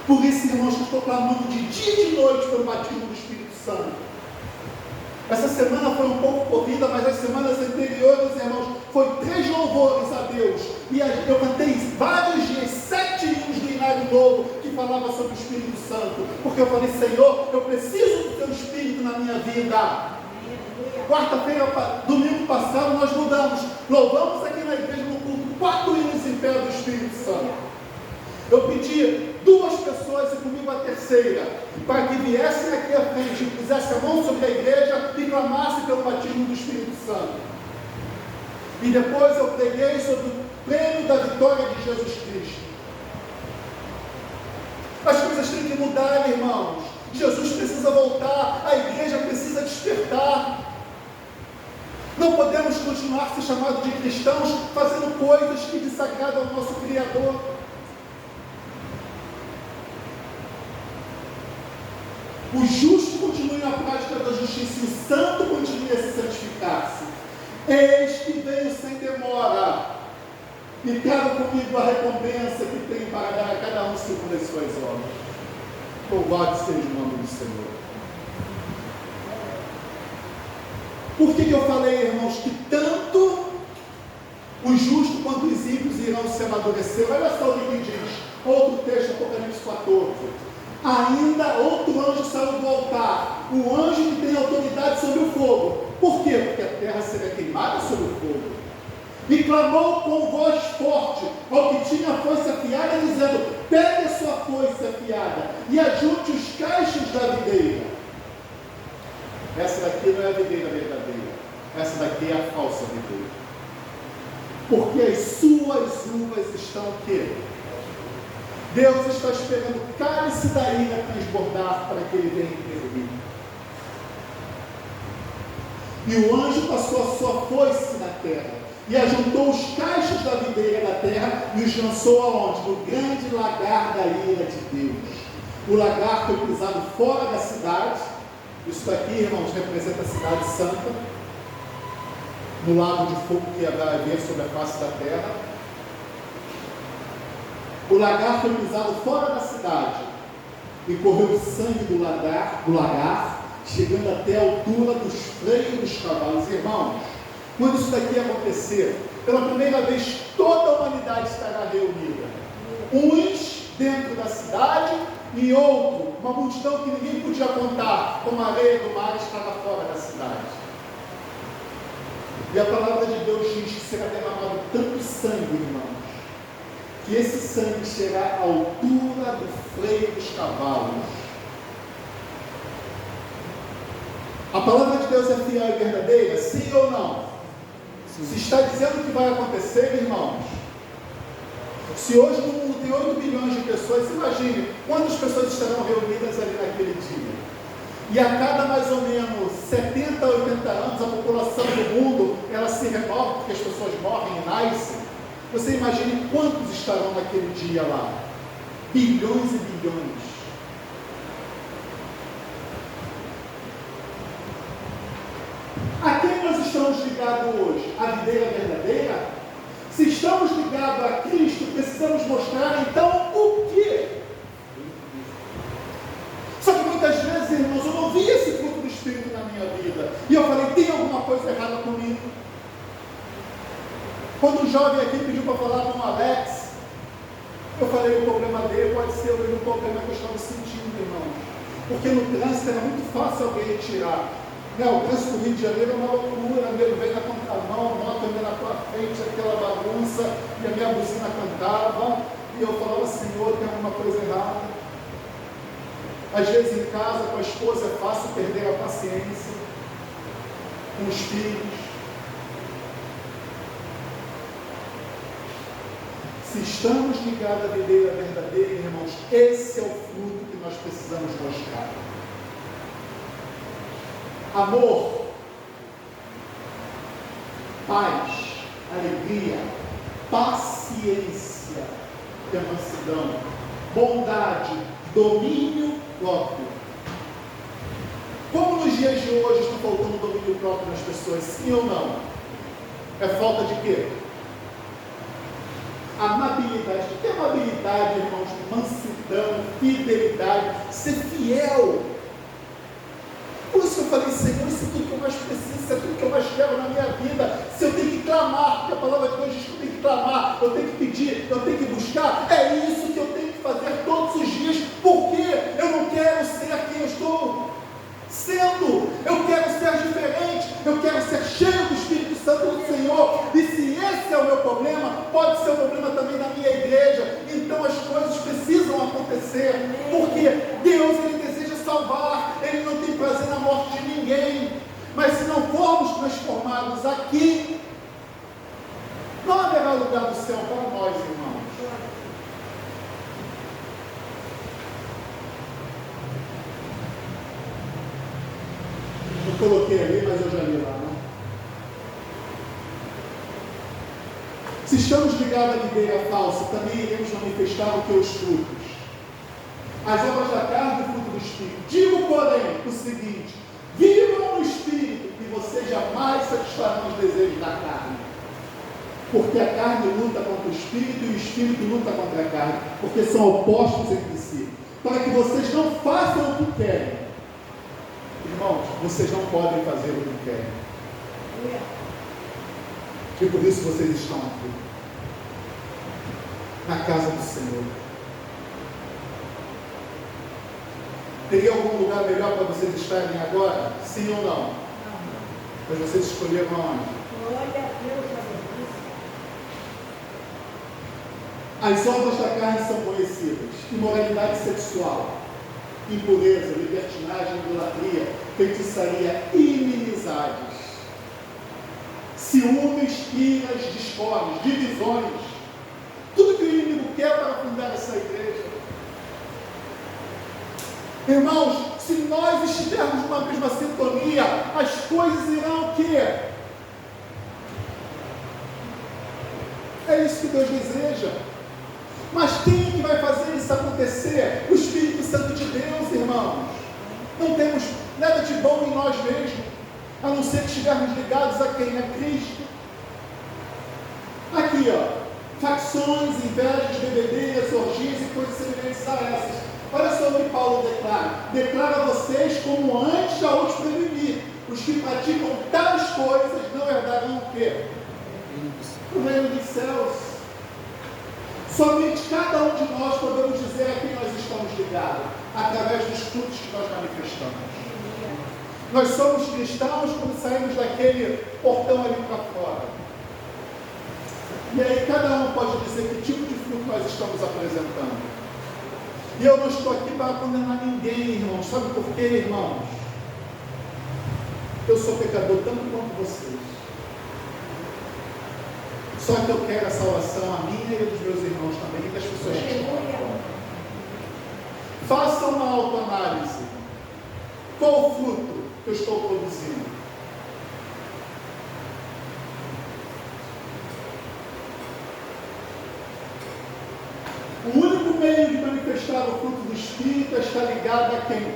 Por isso, irmãos, que eu estou clamando de dia e de noite pelo batismo do Espírito Santo. Essa semana foi um pouco corrida, mas as semanas anteriores, irmãos, foi 3 louvores a Deus. E eu cantei vários dias, 7 hinos do Hinário Novo, que falava sobre o Espírito Santo. Porque eu falei, Senhor, eu preciso do Teu Espírito na minha vida. Quarta-feira, domingo passado, nós mudamos. Louvamos aqui na igreja no culto 4 hinos em pé do Espírito Santo. Eu pedi 2 pessoas e comigo a terceira, para que viessem aqui à frente, pusessem a mão sobre a igreja e clamassem pelo batismo do Espírito Santo. E depois eu preguei sobre o prêmio da vitória de Jesus Cristo. As coisas têm que mudar, irmãos. Jesus precisa voltar, a igreja precisa despertar. Não podemos continuar se chamando de cristãos, fazendo coisas que desagradam ao nosso Criador. O justo continue na prática da justiça e o santo continue a se santificar-se. Eis que veio sem demora e trago comigo a recompensa que tenho para dar a cada um segundo as suas obras. Louvado seja o nome do Senhor. Por que eu falei, irmãos, que tanto Os justos quanto os ímpios irão se amadurecer. Olha só o que diz. Outro texto, Apocalipse 14. Ainda outro anjo saiu do altar. O anjo que tem autoridade sobre o fogo. Por quê? Porque a terra será queimada sobre o fogo. E clamou com voz forte ao que tinha a foice afiada, dizendo: pegue a sua foice afiada e ajunte os cachos da videira. Essa daqui não é a videira verdadeira. Essa daqui é a falsa videira. Porque as suas uvas estão o quê? Deus está esperando o cálice da ira transbordar para que ele venha intervir. E o anjo passou a sua foice na terra e ajuntou os cachos da videira da terra e os lançou aonde? No grande lagar da ira de Deus. O lagar foi pisado fora da cidade. Isso daqui, irmãos, representa a cidade santa, no lago de fogo que vai haver sobre a face da terra. O lagar foi pisado fora da cidade e correu o sangue do lagar, chegando até a altura dos freios dos cavalos. Irmãos, quando isso daqui acontecer, pela primeira vez toda a humanidade estará reunida. Uns dentro da cidade e outro, uma multidão que ninguém podia contar, como a areia do mar, estava fora da cidade. E a palavra de Deus diz que será derramado tanto sangue, irmãos, que esse sangue chegará à altura do freio dos cavalos. A palavra de Deus é fiel e verdadeira? Sim ou não? Sim. Se está dizendo que vai acontecer, irmãos, se hoje no mundo tem 8 bilhões de pessoas, imagine quantas pessoas estarão reunidas ali naquele dia. E a cada mais ou menos 70 a 80 anos, a população do mundo, ela se renova, porque as pessoas morrem e nascem. Você imagine quantos estarão naquele dia lá? Bilhões e bilhões. A quem nós estamos ligados hoje? A videira verdadeira? Se estamos ligados a Cristo, precisamos mostrar então o quê? Só que muitas vezes, irmãos, eu não vi esse fruto do Espírito na minha vida. E eu falei, tem alguma coisa errada comigo? Quando um jovem aqui pediu para falar com o Alex, eu falei, o problema dele pode ser o mesmo problema que eu estava sentindo, irmãos. Porque no trânsito era muito fácil alguém retirar. O trânsito do Rio de Janeiro é uma loucura, nego vem na contramão, a moto anda na tua frente, aquela bagunça, e a minha buzina cantava, e eu falava, Senhor, tem alguma coisa errada. Às vezes em casa, com a esposa, é fácil perder a paciência, com os filhos. Se estamos ligados à videira verdadeira, irmãos, esse é o fruto que nós precisamos mostrar. Amor, paz, alegria, paciência, mansidão, bondade, domínio próprio. Como nos dias de hoje está faltando domínio próprio nas pessoas, sim ou não? É falta de quê? Amabilidade. O que é amabilidade, irmãos? Mansidão, fidelidade, ser fiel. Por isso eu falei, Senhor, isso é tudo que eu mais preciso, isso é tudo que eu mais quero na minha vida. Se eu tenho que clamar, porque a palavra de Deus diz que eu tenho que clamar, eu tenho que pedir, eu tenho que buscar, é isso que eu tenho que fazer todos os dias, porque eu não quero ser quem eu estou sendo, eu quero ser diferente, eu quero ser cheio do Espírito Santo do Senhor. E se esse é o meu problema, pode ser o problema também da minha igreja. Então as coisas precisam acontecer, porque Deus, Ele deseja salvar, Ele não tem prazer na morte de ninguém. Mas se não formos transformados aqui, não haverá lugar do céu para nós, irmãos. Eu coloquei ali, mas eu já li lá, né? Se estamos ligados à videira falsa, também iremos manifestar o que? Os frutos. As obras da carne e o fruto do Espírito. Digo, porém, o seguinte: vivam no Espírito, e vocês jamais satisfarão os desejos da carne. Porque a carne luta contra o Espírito e o Espírito luta contra a carne, porque são opostos entre si, para que vocês não façam o que querem. Irmãos, vocês não podem fazer o que querem. E por isso vocês estão aqui, na casa do Senhor. Teria algum lugar melhor para vocês estarem agora? Sim ou não? Mas vocês escolheram aonde? Glória a Deus, As obras da carne são conhecidas: imoralidade sexual, impureza, libertinagem, idolatria, feitiçaria, inimizades, ciúmes, iras, discórdias, divisões. Tudo que o inimigo quer para fundar essa igreja. Irmãos, se nós estivermos numa mesma sintonia, as coisas irão o quê? É isso que Deus deseja. Mas quem é que vai fazer isso acontecer? O Espírito Santo de Deus, irmãos. Não temos nada de bom em nós mesmos, a não ser que estivermos ligados a quem? A Cristo. Aqui, facções, invejas, bebedeiras, orgias e coisas semelhantes a essas. Olha só o que Paulo declara. Declara a vocês como antes já os preveni. Os que praticam tais coisas não herdarão o quê? O reino dos céus. Somente cada um de nós podemos dizer a quem nós estamos ligados, através dos frutos que nós manifestamos. Nós somos cristãos quando saímos daquele portão ali para fora. E aí cada um pode dizer que tipo de fruto nós estamos apresentando. E eu não estou aqui para condenar ninguém, irmãos. Sabe por quê, irmãos? Eu sou pecador tanto quanto vocês. Só que eu quero a salvação, a minha e a dos meus irmãos também, e das pessoas que estão lá fora. Façam uma autoanálise. Qual o fruto que eu estou produzindo? O único meio de manifestar o fruto do Espírito é estar ligado a quem?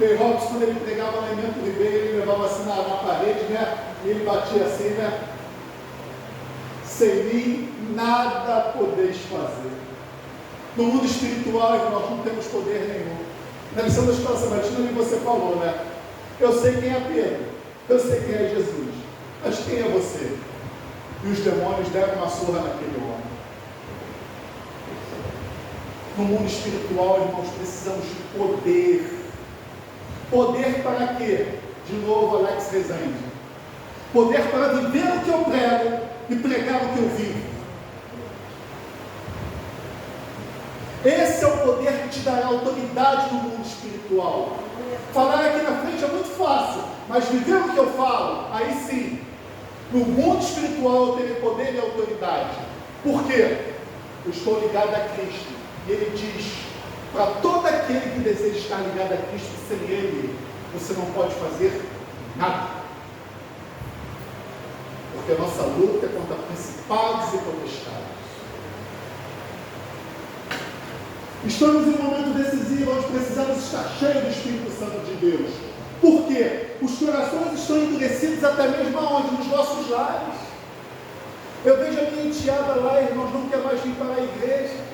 Ray Robson, quando ele pregava o elemento ribeiro, ele levava assim na parede, né? E ele batia assim, né? Sem mim, nada podeis fazer. No mundo espiritual, nós não temos poder nenhum. Na lição da escola sabatina, você falou, né? Eu sei quem é Pedro, eu sei quem é Jesus, mas quem é você? E os demônios deram uma surra naquele homem. No mundo espiritual, irmãos, precisamos de poder. Poder para quê? De novo, Alex Rezende. Poder para viver o que eu prego e pregar o que eu vivo. Esse é o poder que te dará autoridade no mundo espiritual. Falar aqui na frente é muito fácil, mas viver o que eu falo, aí sim. No mundo espiritual eu terei poder e autoridade. Por quê? Eu estou ligado a Cristo. E ele diz, para todo aquele que deseja estar ligado a Cristo, sem ele, você não pode fazer nada. Porque a nossa luta é contra principados e potestades. Estamos em um momento decisivo, onde precisamos estar cheios do Espírito Santo de Deus. Por quê? Os corações estão endurecidos até mesmo aonde? Nos nossos lares. Eu vejo a minha enteada lá, irmãos, não quer mais vir para a igreja.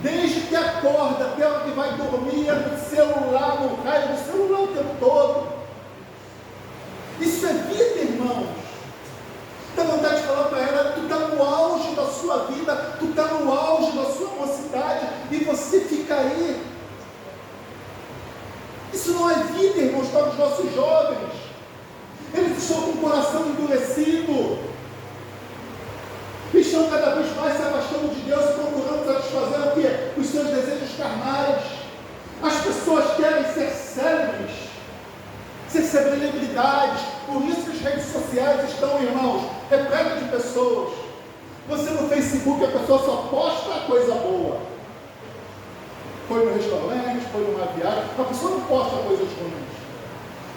Desde que acorda até a hora que vai dormir, é no celular, no raio do celular o tempo todo. Isso é vida, irmãos. Dá vontade de falar para ela, tu está no auge da sua vida, tu está no auge da sua mocidade, e você fica aí. Isso não é vida, irmãos, para os nossos jovens. Eles estão com o coração endurecido. Estão cada vez mais se afastando de Deus e procurando satisfazer o quê? Os seus desejos carnais. As pessoas querem ser célebres, ser celebridades. Por isso que as redes sociais estão, irmãos, repletas de pessoas. Você no Facebook, a pessoa só posta coisa boa. Foi no restaurante, foi numa viagem, a pessoa não posta coisas ruins.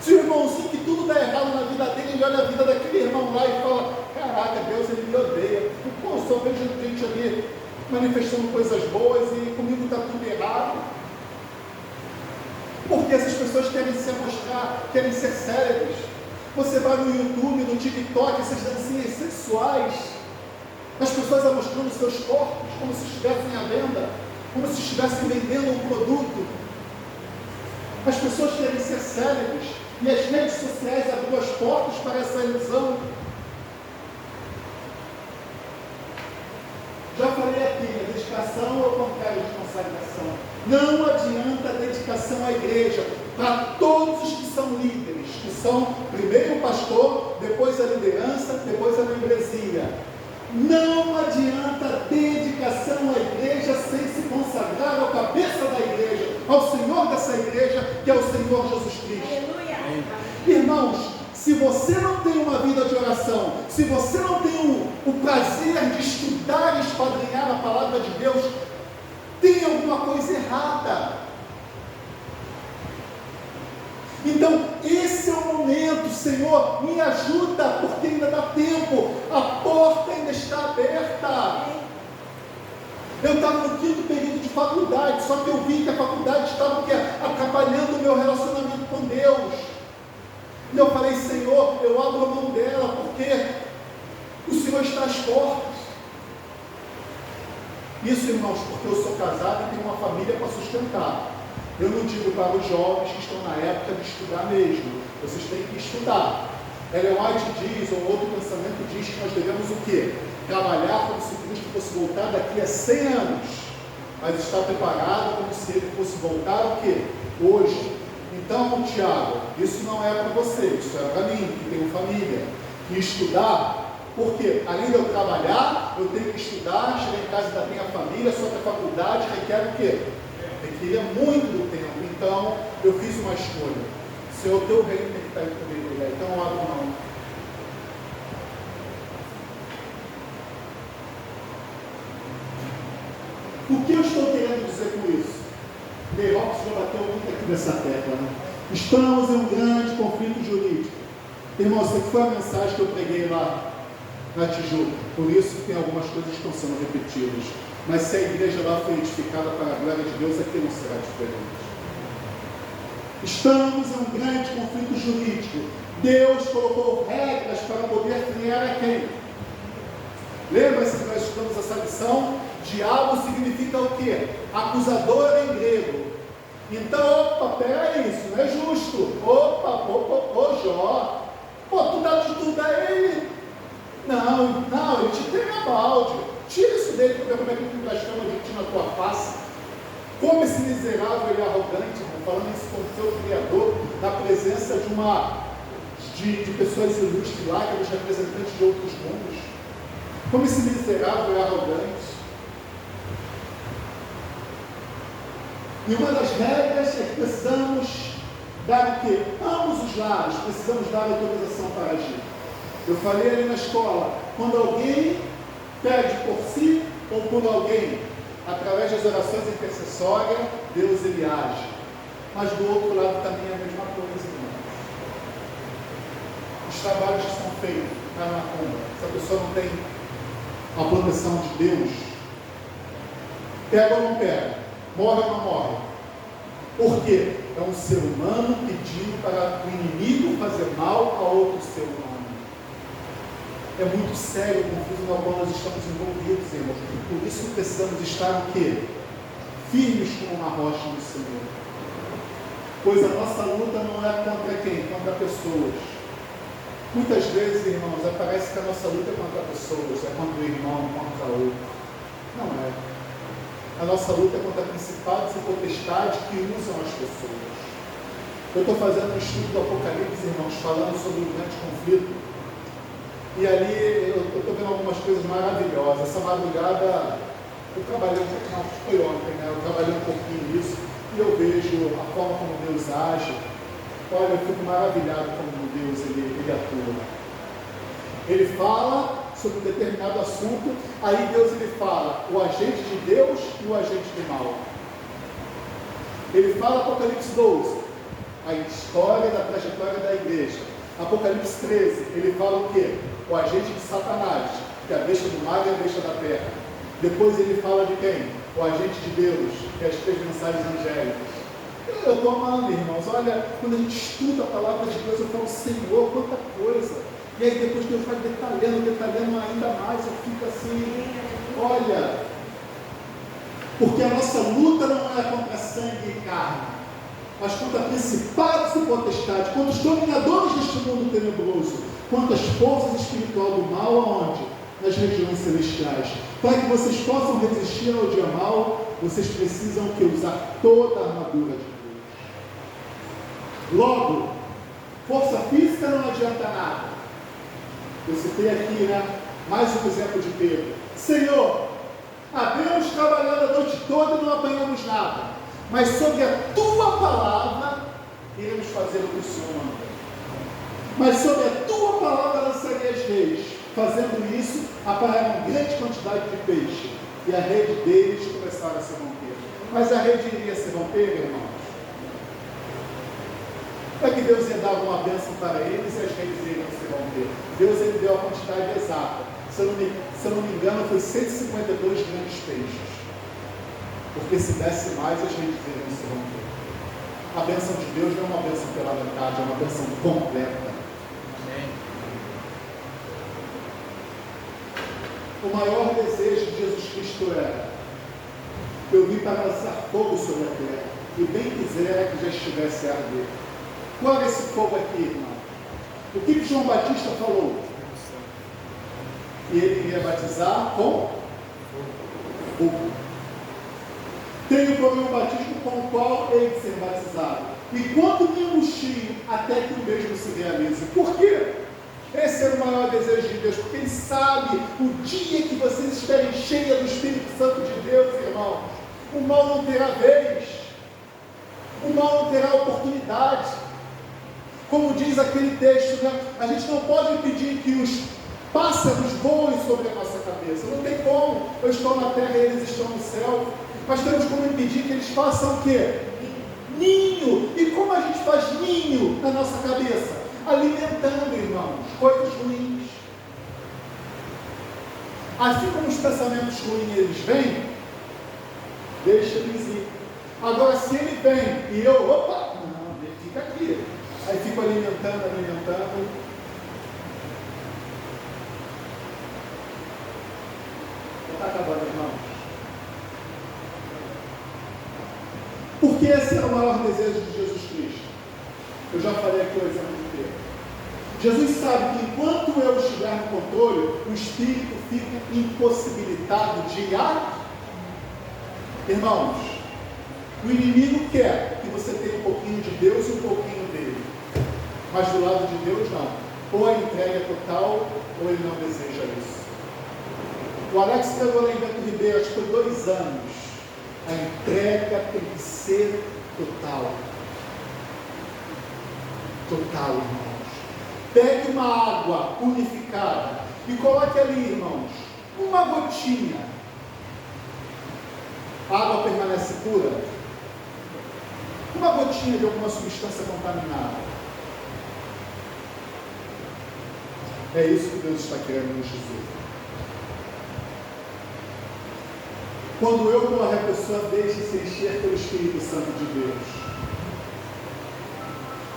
Se o irmãozinho que tudo dá errado na vida dele, ele olha a vida daquele irmão lá e fala, caraca, Deus, ele me odeia. Pô, eu só vejo gente ali manifestando coisas boas e comigo está tudo errado. Porque essas pessoas querem se mostrar, querem ser célebres. Você vai no YouTube, no TikTok, essas dancinhas sexuais, as pessoas mostrando seus corpos como se estivessem à venda, como se estivessem vendendo um produto. As pessoas querem ser célebres. E as redes sociais abriram as portas para essa ilusão. dedicação ou o contrário de consagração. Não adianta dedicação à igreja, para todos os que são líderes, que são primeiro o pastor, depois a liderança, depois a membresia. Não adianta dedicação à igreja sem se consagrar ao cabeça da igreja, ao Senhor dessa igreja, que é o Senhor Jesus Cristo. Aleluia. Irmãos, se você não tem uma vida de oração, se você não tem o prazer de estudar e esquadrinhar a palavra de Deus, tem alguma coisa errada. Então, esse é o momento, Senhor, me ajuda, porque ainda dá tempo, a porta ainda está aberta. Eu estava no 5º período de faculdade, só que eu vi que a faculdade estava atrapalhando o meu relacionamento com Deus. E eu falei, Senhor, eu abro a mão dela, porque o Senhor está às portas. Isso, irmãos, porque eu sou casado e tenho uma família para sustentar. Eu não digo para os jovens que estão na época de estudar mesmo. Vocês têm que estudar. Ellen White diz, ou outro pensamento diz, que nós devemos o quê? Trabalhar como se Cristo fosse voltar daqui a 100 anos. Mas estar preparado como se Ele fosse voltar o quê? Hoje. Então, Tiago, isso não é para você, isso é para mim, que tenho família. E estudar, porque além de eu trabalhar, eu tenho que estudar, chegar em casa ainda tenho a família, só que a faculdade requer o quê? Requeria muito do tempo. Então, eu fiz uma escolha. Senhor, o teu reino tem que estar aí comigo, né? Então, eu abro mão. O que eu estou querendo dizer com isso? Ney Roberts já bateu muito aqui nessa tecla, né? Estamos em um grande conflito jurídico. Irmãos, essa foi a mensagem que eu preguei lá na Tijuca. Por isso tem algumas coisas que estão sendo repetidas. Mas se a igreja lá foi edificada para a glória de Deus, aqui não será diferente. Estamos em um grande conflito jurídico. Deus colocou regras para poder criar a quem? Lembra-se que nós estudamos essa lição? Diabo significa o quê? Acusador em grego. Então, opa, peraí, isso não é justo. Opa, Jó. Pô, tu dá de tudo a ele? Não, ele te tem a balde. Tira isso dele para ver como é que tu gastando a gente na tua face. Como esse miserável e arrogante, falando isso com o seu Criador, na presença de pessoas ilustres lá, que são representantes de outros mundos. Como esse miserável e arrogante. E uma das regras é que precisamos dar o quê? Ambos os lados precisamos dar autorização para agir. Eu falei ali na escola, quando alguém pede por si ou por alguém, através das orações intercessórias, Deus ele age. Mas do outro lado também é a mesma coisa, irmãos. Os trabalhos que são feitos na macumba, se a pessoa não tem a proteção de Deus, pega ou não pega? Morre ou não morre? Por quê? É um ser humano pedindo para o inimigo fazer mal a outro ser humano. É muito sério o conflito no qual nós estamos envolvidos, irmãos. Por isso precisamos estar o quê? Firmes como uma rocha no Senhor. Pois a nossa luta não é contra quem? Contra pessoas. Muitas vezes, irmãos, parece que a nossa luta é contra pessoas, é contra o irmão, contra o outro. Não é. A nossa luta é contra principados e potestades que usam as pessoas. Eu estou fazendo um estudo do Apocalipse, irmãos, falando sobre o grande conflito. E ali eu estou vendo algumas coisas maravilhosas. Essa madrugada, eu trabalhei foi ontem, né? Eu trabalhei um pouquinho nisso e eu vejo a forma como Deus age. Olha, eu fico maravilhado como Deus ele atua. Ele fala sobre um determinado assunto, aí Deus ele fala o agente de Deus e o agente do mal. Ele fala Apocalipse 12, a história da trajetória da igreja. Apocalipse 13, ele fala o quê? O agente de Satanás, que é a besta do mar e a besta da terra. Depois ele fala de quem? O agente de Deus, que é as 3 mensagens angélicas. Eu estou amando, irmãos. Olha, quando a gente estuda a palavra de Deus, eu falo, Senhor, quanta coisa. E aí depois Deus vai detalhando ainda mais, eu fico assim, olha, porque a nossa luta não é contra sangue e carne, mas contra principados e potestades, contra os dominadores deste mundo tenebroso, contra as forças espirituais do mal, aonde? Nas regiões celestiais. Para que vocês possam resistir ao dia mal, vocês precisam que usar toda a armadura de Deus. Logo, força física não adianta nada. Eu citei aqui, mais um exemplo de Pedro. Senhor, havemos trabalhado a noite toda e não apanhamos nada, mas sobre a tua palavra iremos fazer o que o Senhor manda. Mas sobre a tua palavra lançarei as redes. Fazendo isso, apararam grande quantidade de peixe, e a rede deles começaram a se romper. Mas a rede iria se romper, irmãos? Para que Deus ia dar uma bênção para eles e as redes iriam se romper. Deus ele deu a quantidade exata. Se eu não me engano, foi 152 grandes peixes. Porque se desse mais, as redes iriam se romper. A bênção de Deus não é uma bênção pela metade, é uma bênção completa. O maior desejo de Jesus Cristo era: eu vim para lançar fogo sobre a terra, e bem quisera que já estivesse a arder. Qual é esse fogo aqui, irmão? O que João Batista falou? E ele iria batizar com fogo. Tenho porém um batismo com o qual hei de ser batizado, e quando me angustio, até que o mesmo se realize. Por quê? Esse é o maior desejo de Deus, porque Ele sabe o dia que vocês estiverem cheios do Espírito Santo de Deus, irmãos, o mal não terá vez, o mal não terá oportunidade. Como diz aquele texto, a gente não pode impedir que os pássaros voem sobre a nossa cabeça, não tem como. Eu estou na terra e eles estão no céu, mas temos como impedir que eles façam o quê? Ninho. E como a gente faz ninho na nossa cabeça? Alimentando, irmãos, coisas ruins. Assim como os pensamentos ruins eles vêm, deixa eles ir. Agora, se ele vem e eu, não, ele fica aqui. Aí fico alimentando. Está acabando, irmãos. Porque esse é o maior desejo de Jesus Cristo. Eu já falei aqui o exemplo de Pedro. Jesus sabe que enquanto eu estiver no controle, o Espírito fica impossibilitado de agir. Irmãos, o inimigo quer que você tenha um pouquinho de Deus e um pouquinho dele. Mas do lado de Deus não. Ou a entrega é total, ou ele não deseja isso. O Alex pregou lá em Bento Ribeiro, acho que foi 2 anos. A entrega tem que ser total. Total, irmãos. Pegue uma água purificada e coloque ali, irmãos, uma gotinha. A água permanece pura? Uma gotinha de alguma substância contaminada. É isso que Deus está querendo nos dizer. Quando eu, como a pessoa, deixe se encher pelo Espírito Santo de Deus.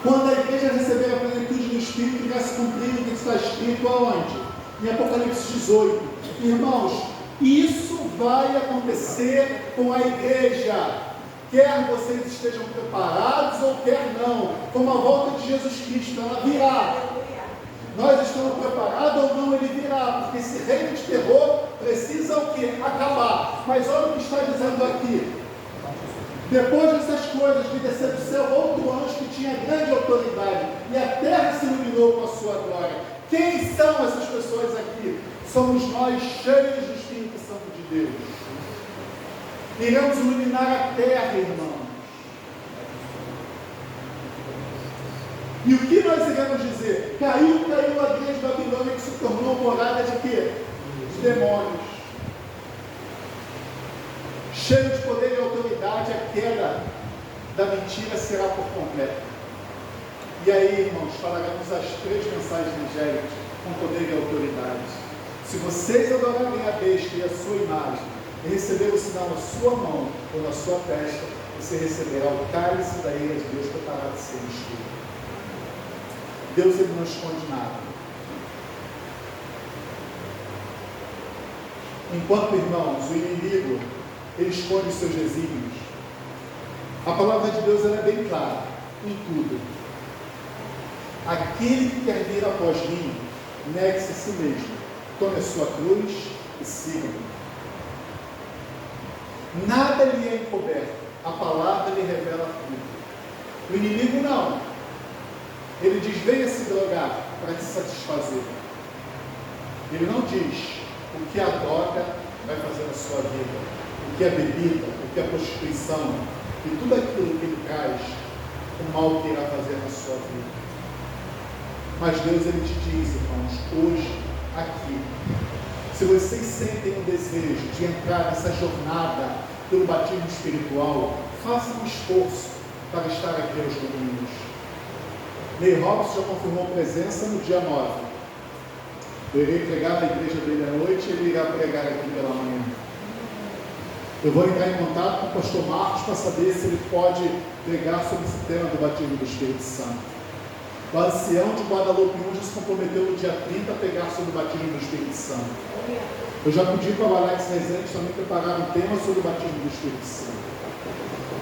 Quando a igreja receber a plenitude do Espírito, irá se cumprir o que está escrito aonde? Em Apocalipse 18. Irmãos, isso vai acontecer com a igreja. Quer vocês estejam preparados ou quer não. Como a volta de Jesus Cristo, ela virá. Nós estamos preparados ou não, ele virá. Porque esse reino de terror precisa o quê? Acabar. Mas olha o que está dizendo aqui. Depois dessas coisas, vi descer do céu outro anjo que tinha grande autoridade, e a terra se iluminou com a sua glória. Quem são essas pessoas aqui? Somos nós, cheios do Espírito Santo de Deus. Iremos iluminar a terra, irmãos. E o que nós iremos dizer? Caiu a grande Babilônia, que se tornou morada de quê? De demônios. Cheio de poder e autoridade, a queda da mentira será por completo. E aí, irmãos, falaremos as 3 mensagens angélicas com poder e autoridade. Se vocês adorarem a besta e a sua imagem, e receber o sinal na sua mão ou na sua testa, você receberá o cálice da ira de Deus preparado de ser destruído. Deus, ele não esconde nada. Enquanto, irmãos, o inimigo ele esconde os seus desígnios, a palavra de Deus ela é bem clara em tudo. Aquele que quer vir após mim, negue-se a si mesmo, tome a sua cruz e siga-me. Nada lhe é encoberto. A palavra lhe revela tudo. O inimigo não. Ele diz: venha se drogar para te satisfazer. Ele não diz o que a droga vai fazer na sua vida, o que é bebida, o que é prostituição, e tudo aquilo que ele traz, o mal que irá fazer na sua vida. Mas Deus, ele te diz, irmãos, hoje, aqui, se vocês sentem um desejo de entrar nessa jornada pelo batismo espiritual, façam um esforço para estar aqui aos domingos. Ney Robson já confirmou presença no dia 9. Eu irei pregar na igreja dele à noite e ele irá pregar aqui pela manhã. Eu vou entrar em contato com o pastor Marcos para saber se ele pode pregar sobre esse tema do batismo do Espírito Santo. O ancião de Guadalupe já se comprometeu no dia 30 a pregar sobre o batismo do Espírito Santo. Eu já pedi para o Alex Rezende também preparar um tema sobre o batismo do Espírito Santo.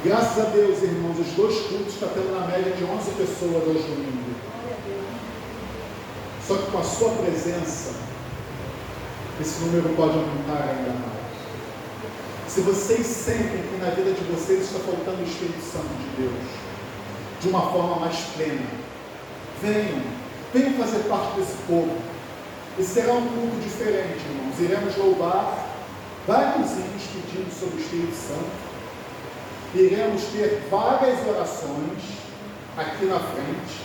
Graças a Deus, irmãos, os dois cultos estão tendo na média de 11 pessoas hoje domingo. Só que com a sua presença, esse número pode aumentar ainda mais. Se vocês sentem que na vida de vocês está faltando o Espírito Santo de Deus, de uma forma mais plena, venham fazer parte desse povo. E será um culto diferente, irmãos. Iremos louvar vários hinos pedindo sobre o Espírito Santo. Iremos ter várias orações aqui na frente,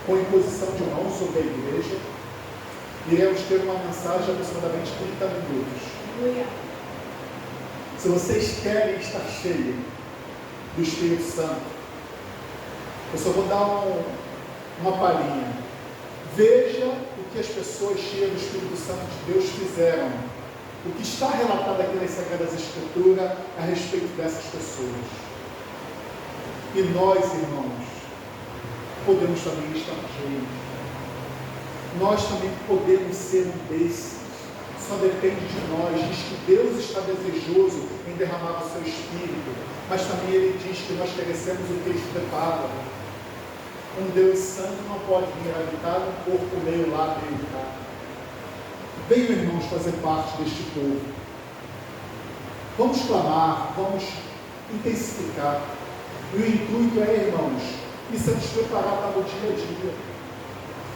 com imposição de mãos sobre a igreja. Iremos ter uma mensagem de aproximadamente 30 minutos. Se vocês querem estar cheios do Espírito Santo, eu só vou dar uma palhinha. Veja o que as pessoas cheias do Espírito Santo de Deus fizeram. O que está relatado aqui nas Sagradas Escrituras a respeito dessas pessoas. E nós, irmãos, podemos também estar cheios. Nós também podemos ser um desses. Só depende de nós. Diz que Deus está desejoso em derramar o seu Espírito, mas também Ele diz que nós merecemos o que Ele prepara. Um Deus santo não pode vir habitar num corpo meio lá, meio cá. Venham, irmãos, fazer parte deste povo. Vamos clamar, vamos intensificar. E o intuito é, irmãos, isso é nos preparar para o dia a dia.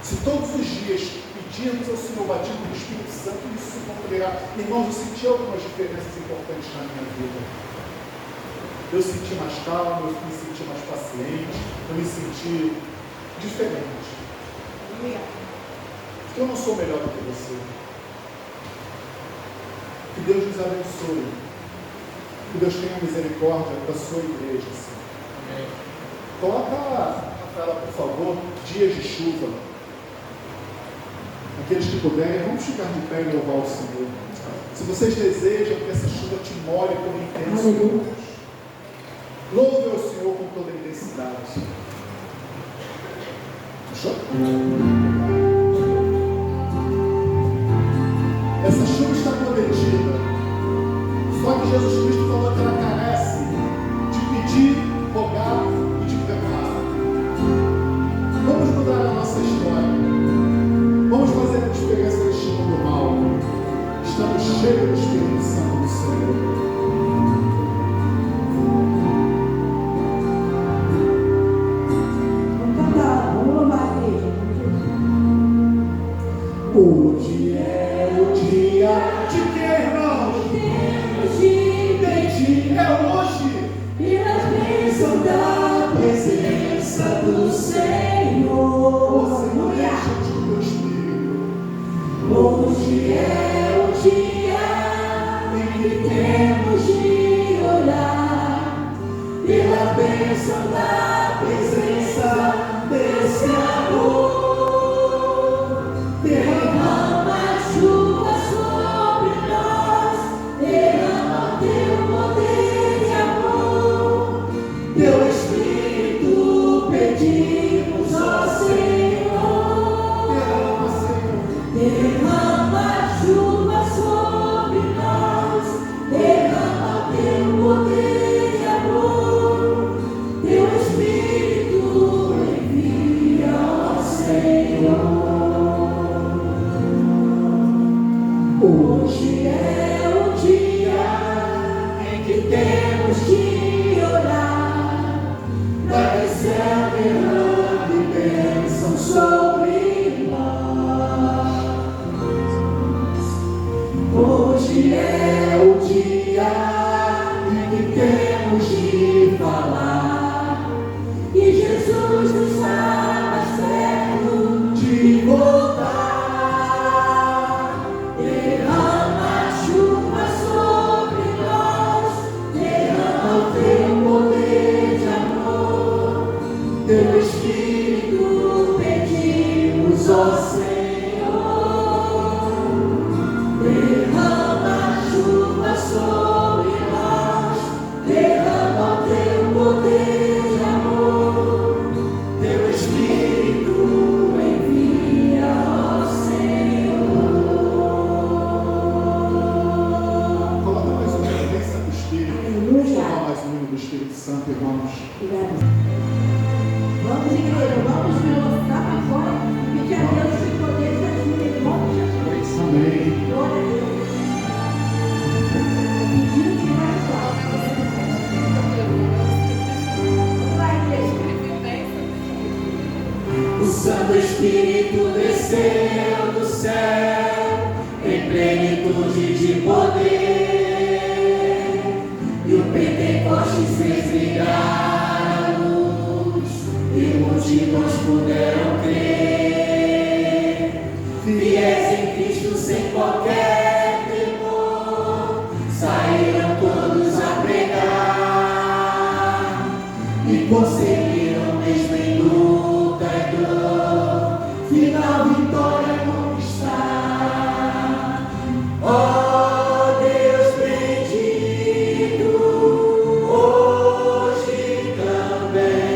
Se todos os dias pedirmos ao Senhor o batismo do Espírito Santo, isso se cumprirá. Irmãos, eu senti algumas diferenças importantes na minha vida. Eu senti mais calmo, eu me senti mais paciente, eu me senti diferente. Eu não sou melhor do que você. Que Deus nos abençoe. Que Deus tenha misericórdia da sua igreja. Amém. Coloca, Rafaela, por favor, dias de chuva. Aqueles que puderem, vamos ficar de pé e louvar o Senhor. Se vocês desejam que essa chuva te molhe por intenso, louve ao Senhor com toda a intensidade. Essa chuva está prometida. Só que Jesus Cristo falou que ela carece de pedir, rogar e de preparar. Vamos mudar a nossa história. Vamos fazer a diferença neste mundo mal. Estamos cheios do Espírito Santo do Senhor. Hoje é o dia de que, irmãos? É hoje. Pelas bênçãos da presença do Senhor. Senhor, enche-te do teu Espírito. Hoje é o dia em que temos de orar pela bênção da presença desse amor. Hoje é o dia em que do céu derrame bênção sobre nós. Hoje é o dia em que temos de falar, e Jesus está mais perto de voltar. Derrama a chuva sobre nós, derrama o teu poder de amor, teu Espírito pedimos, ó Senhor. Derrama a chuva sobre nós, derrama o teu poder de amor, teu Espírito envia, ó Senhor. Coloca mais uma bênção do Espírito. Vamos falar mais um hino do Espírito Santo, irmãos. Vamos, igreja, vamos me mostrar para fora, pedir a Deus que poder ajuda em nome de Jesus. Amém. Glória a Deus. Pedindo que vai falar. Vai, igreja. O Santo Espírito desceu do céu em plenitude de poder, e o Pentecostes fez brilhar a luz, e multidões puderam crer. Fiéis em Cristo sem qualquer temor, saíram todos a pregar, e conseguiram mesmo em luta e dor, final vitória conquistar. Ó Deus bendito, hoje também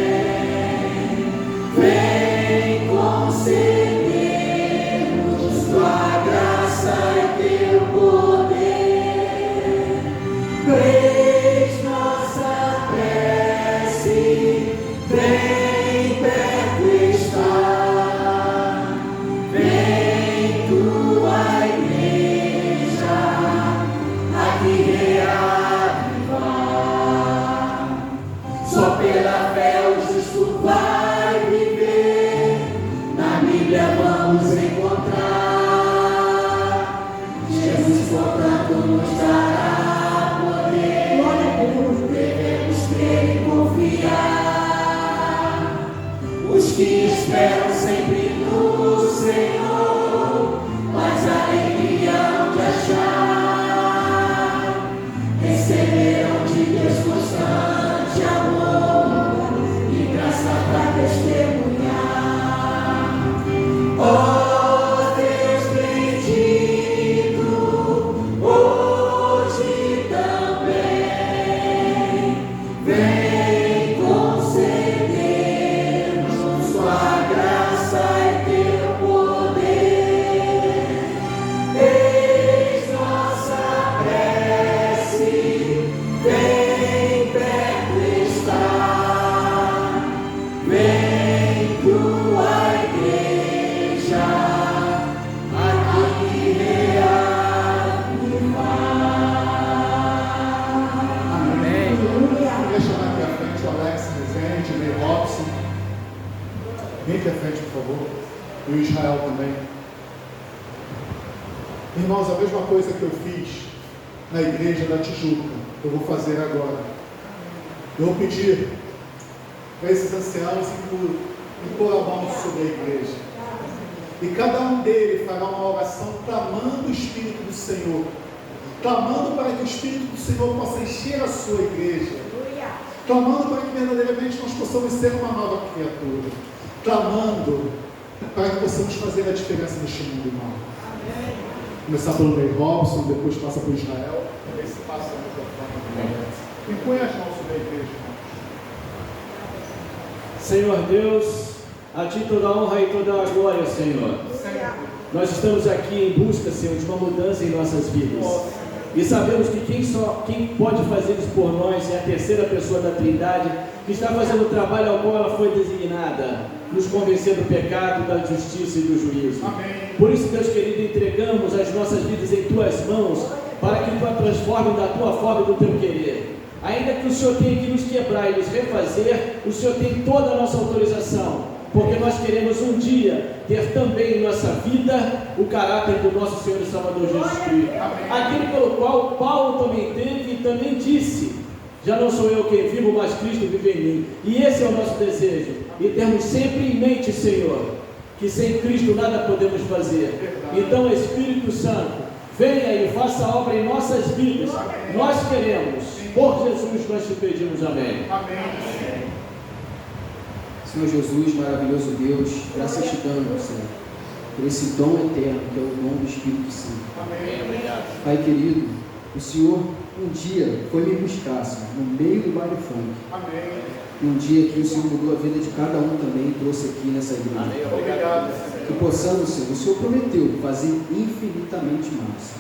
vem conceder-nos tua graça e teu poder. Eis nossa prece, vem perto estar, vem tua igreja aqui reavivar. Só pela fé o justo vai viver, na Bíblia vamos encontrar. Jesus, portanto, nos dará poder. Glória a Deus, devemos crer e confiar. Os que esperam sempre no Senhor, mas alegria hão de achar. Receberão de Deus constante amor e graça para testemunhar. Ó Deus bendito, hoje também vem conceder-nos tua graça e teu poder. Eis nossa prece, vem perto estar, vem tua igreja aqui reavivar. Amém. Queria chamar aqui à frente o Alex Rezende, o Ney Robson. Vem aqui à frente, por favor. E o Israel também. Irmãos, a mesma coisa que eu fiz na igreja da Tijuca, eu vou fazer agora. Eu vou pedir para esses anciãos impor a mão sobre a igreja. E cada um deles fará uma oração clamando o Espírito do Senhor, clamando para que o Espírito do Senhor possa encher a sua igreja, clamando para que verdadeiramente nós possamos ser uma nova criatura, clamando para que possamos fazer a diferença neste mundo, irmão. Começar pelo Ney Robson, depois passa para o Israel, depois se passa no microfone. Impõe as mãos sobre a igreja, irmãos. Senhor Deus, a Ti toda a honra e toda a glória, Senhor. Nós estamos aqui em busca, Senhor, de uma mudança em nossas vidas. E sabemos que quem pode fazer isso por nós é a terceira pessoa da Trindade, que está fazendo o trabalho ao qual ela foi designada, nos convencer do pecado, da justiça e do juízo. Amém. Por isso, Deus querido, entregamos as nossas vidas em Tuas mãos, para que Tu a transforme da Tua forma e do Teu querer. ainda que o Senhor tenha que nos quebrar e nos refazer, o Senhor tem toda a nossa autorização, porque nós queremos um dia ter também em nossa vida o caráter do nosso Senhor e Salvador Jesus Cristo, aquele pelo qual Paulo também teve e também disse: já não sou eu quem vivo, mas Cristo vive em mim. E esse é o nosso desejo, e temos sempre em mente, Senhor, que sem Cristo nada podemos fazer. Então, Espírito Santo, venha e faça a obra em nossas vidas. Nós queremos, por Jesus nós te pedimos, amém. Senhor Jesus, maravilhoso Deus, graças te damos, Senhor, por esse dom eterno que é o dom do Espírito Santo. Pai querido, o Senhor um dia foi me buscar, Senhor, no meio do baile funk. E um dia que o Senhor mudou a vida de cada um também e trouxe aqui nessa igreja. Que possamos, Senhor, o Senhor prometeu fazer infinitamente mais.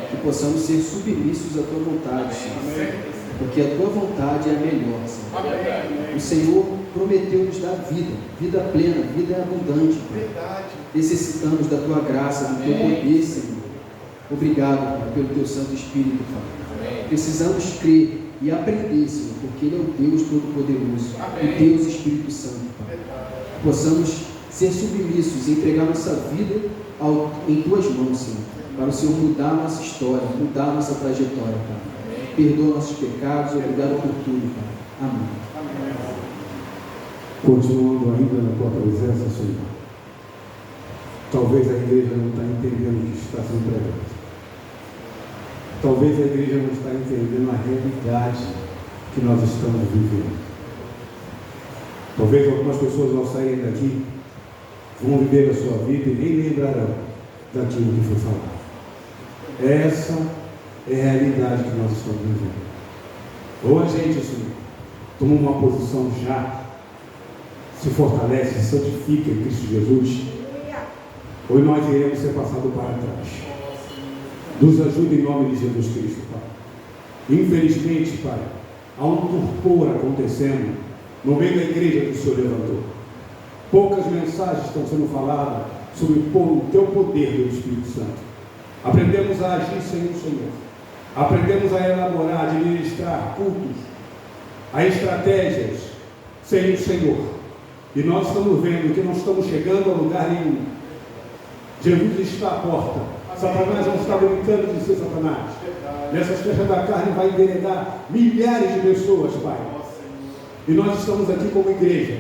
Que possamos ser submissos à tua vontade, Senhor. Porque a tua vontade é a melhor, Senhor. O Senhor prometeu nos dar vida plena, vida abundante. Pai. Necessitamos da tua graça, do teu poder, Senhor. Obrigado, Pai, pelo teu Santo Espírito, Pai. Precisamos crer e aprender, Senhor, porque Ele é o Deus Todo-Poderoso, o Deus Espírito Santo, Pai. Possamos ser submissos e entregar nossa vida em tuas mãos, Senhor, para o Senhor mudar a nossa história, mudar a nossa trajetória, Pai. Perdoa nossos pecados, obrigado por tudo, Pai. Amém. Continuando ainda na tua presença, Senhor. Talvez a igreja não está entendendo o que está sendo pregado. Talvez a igreja não está entendendo a realidade que nós estamos vivendo. Talvez algumas pessoas ao saírem daqui vão viver a sua vida e nem lembrarão daquilo que foi falado. Essa é a realidade que nós estamos vivendo. Ou a gente, Senhor, toma uma posição já, se fortalece, se santifica em Cristo Jesus, ou nós iremos ser passados para trás. Nos ajude em nome de Jesus Cristo, Pai. Infelizmente, Pai, há um torpor acontecendo no meio da igreja que o Senhor levantou. Poucas mensagens estão sendo faladas sobre o teu poder do Espírito Santo. Aprendemos a agir sem o Senhor. Aprendemos a elaborar, a administrar cultos, a estratégias sem o Senhor. E nós estamos vendo que não estamos chegando a lugar nenhum. Jesus está à porta. Satanás não está brincando de ser Satanás. Nessas festas da carne vai enveredar milhares de pessoas, Pai. E nós estamos aqui como igreja.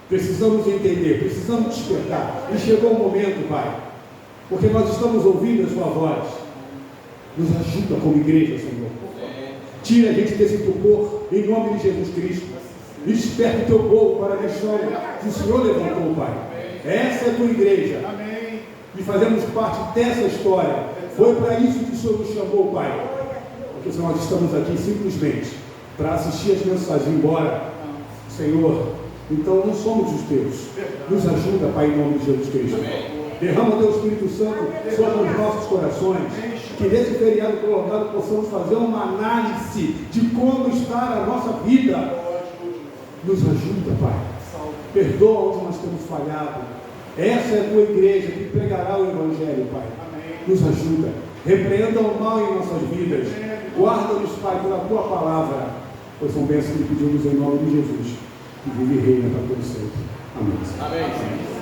Precisamos entender, precisamos despertar. E chegou o momento, Pai, porque nós estamos ouvindo a sua voz. Nos ajuda como igreja, Senhor. Tira a gente desse torpor em nome de Jesus Cristo. E desperta o teu povo para a missão que o Senhor levantou, Pai. Essa é a tua igreja. E fazemos parte dessa história. Foi para isso que o Senhor nos chamou, Pai. Porque nós estamos aqui simplesmente para assistir as mensagens, embora, Senhor, então não somos os teus. Nos ajuda, Pai, em nome de Jesus Cristo. Derrama o teu Espírito Santo sobre os nossos corações. Que nesse feriado prolongado possamos fazer uma análise de como está a nossa vida. Nos ajuda, Pai. Perdoa onde nós temos falhado. Essa é a tua igreja que pregará o Evangelho, Pai. Nos ajuda. Repreenda o mal em nossas vidas. Guarda-nos, Pai, pela tua palavra. Pois são bênçãos que pedimos em nome de Jesus, que vive e reina para todo sempre. Amém. Amém.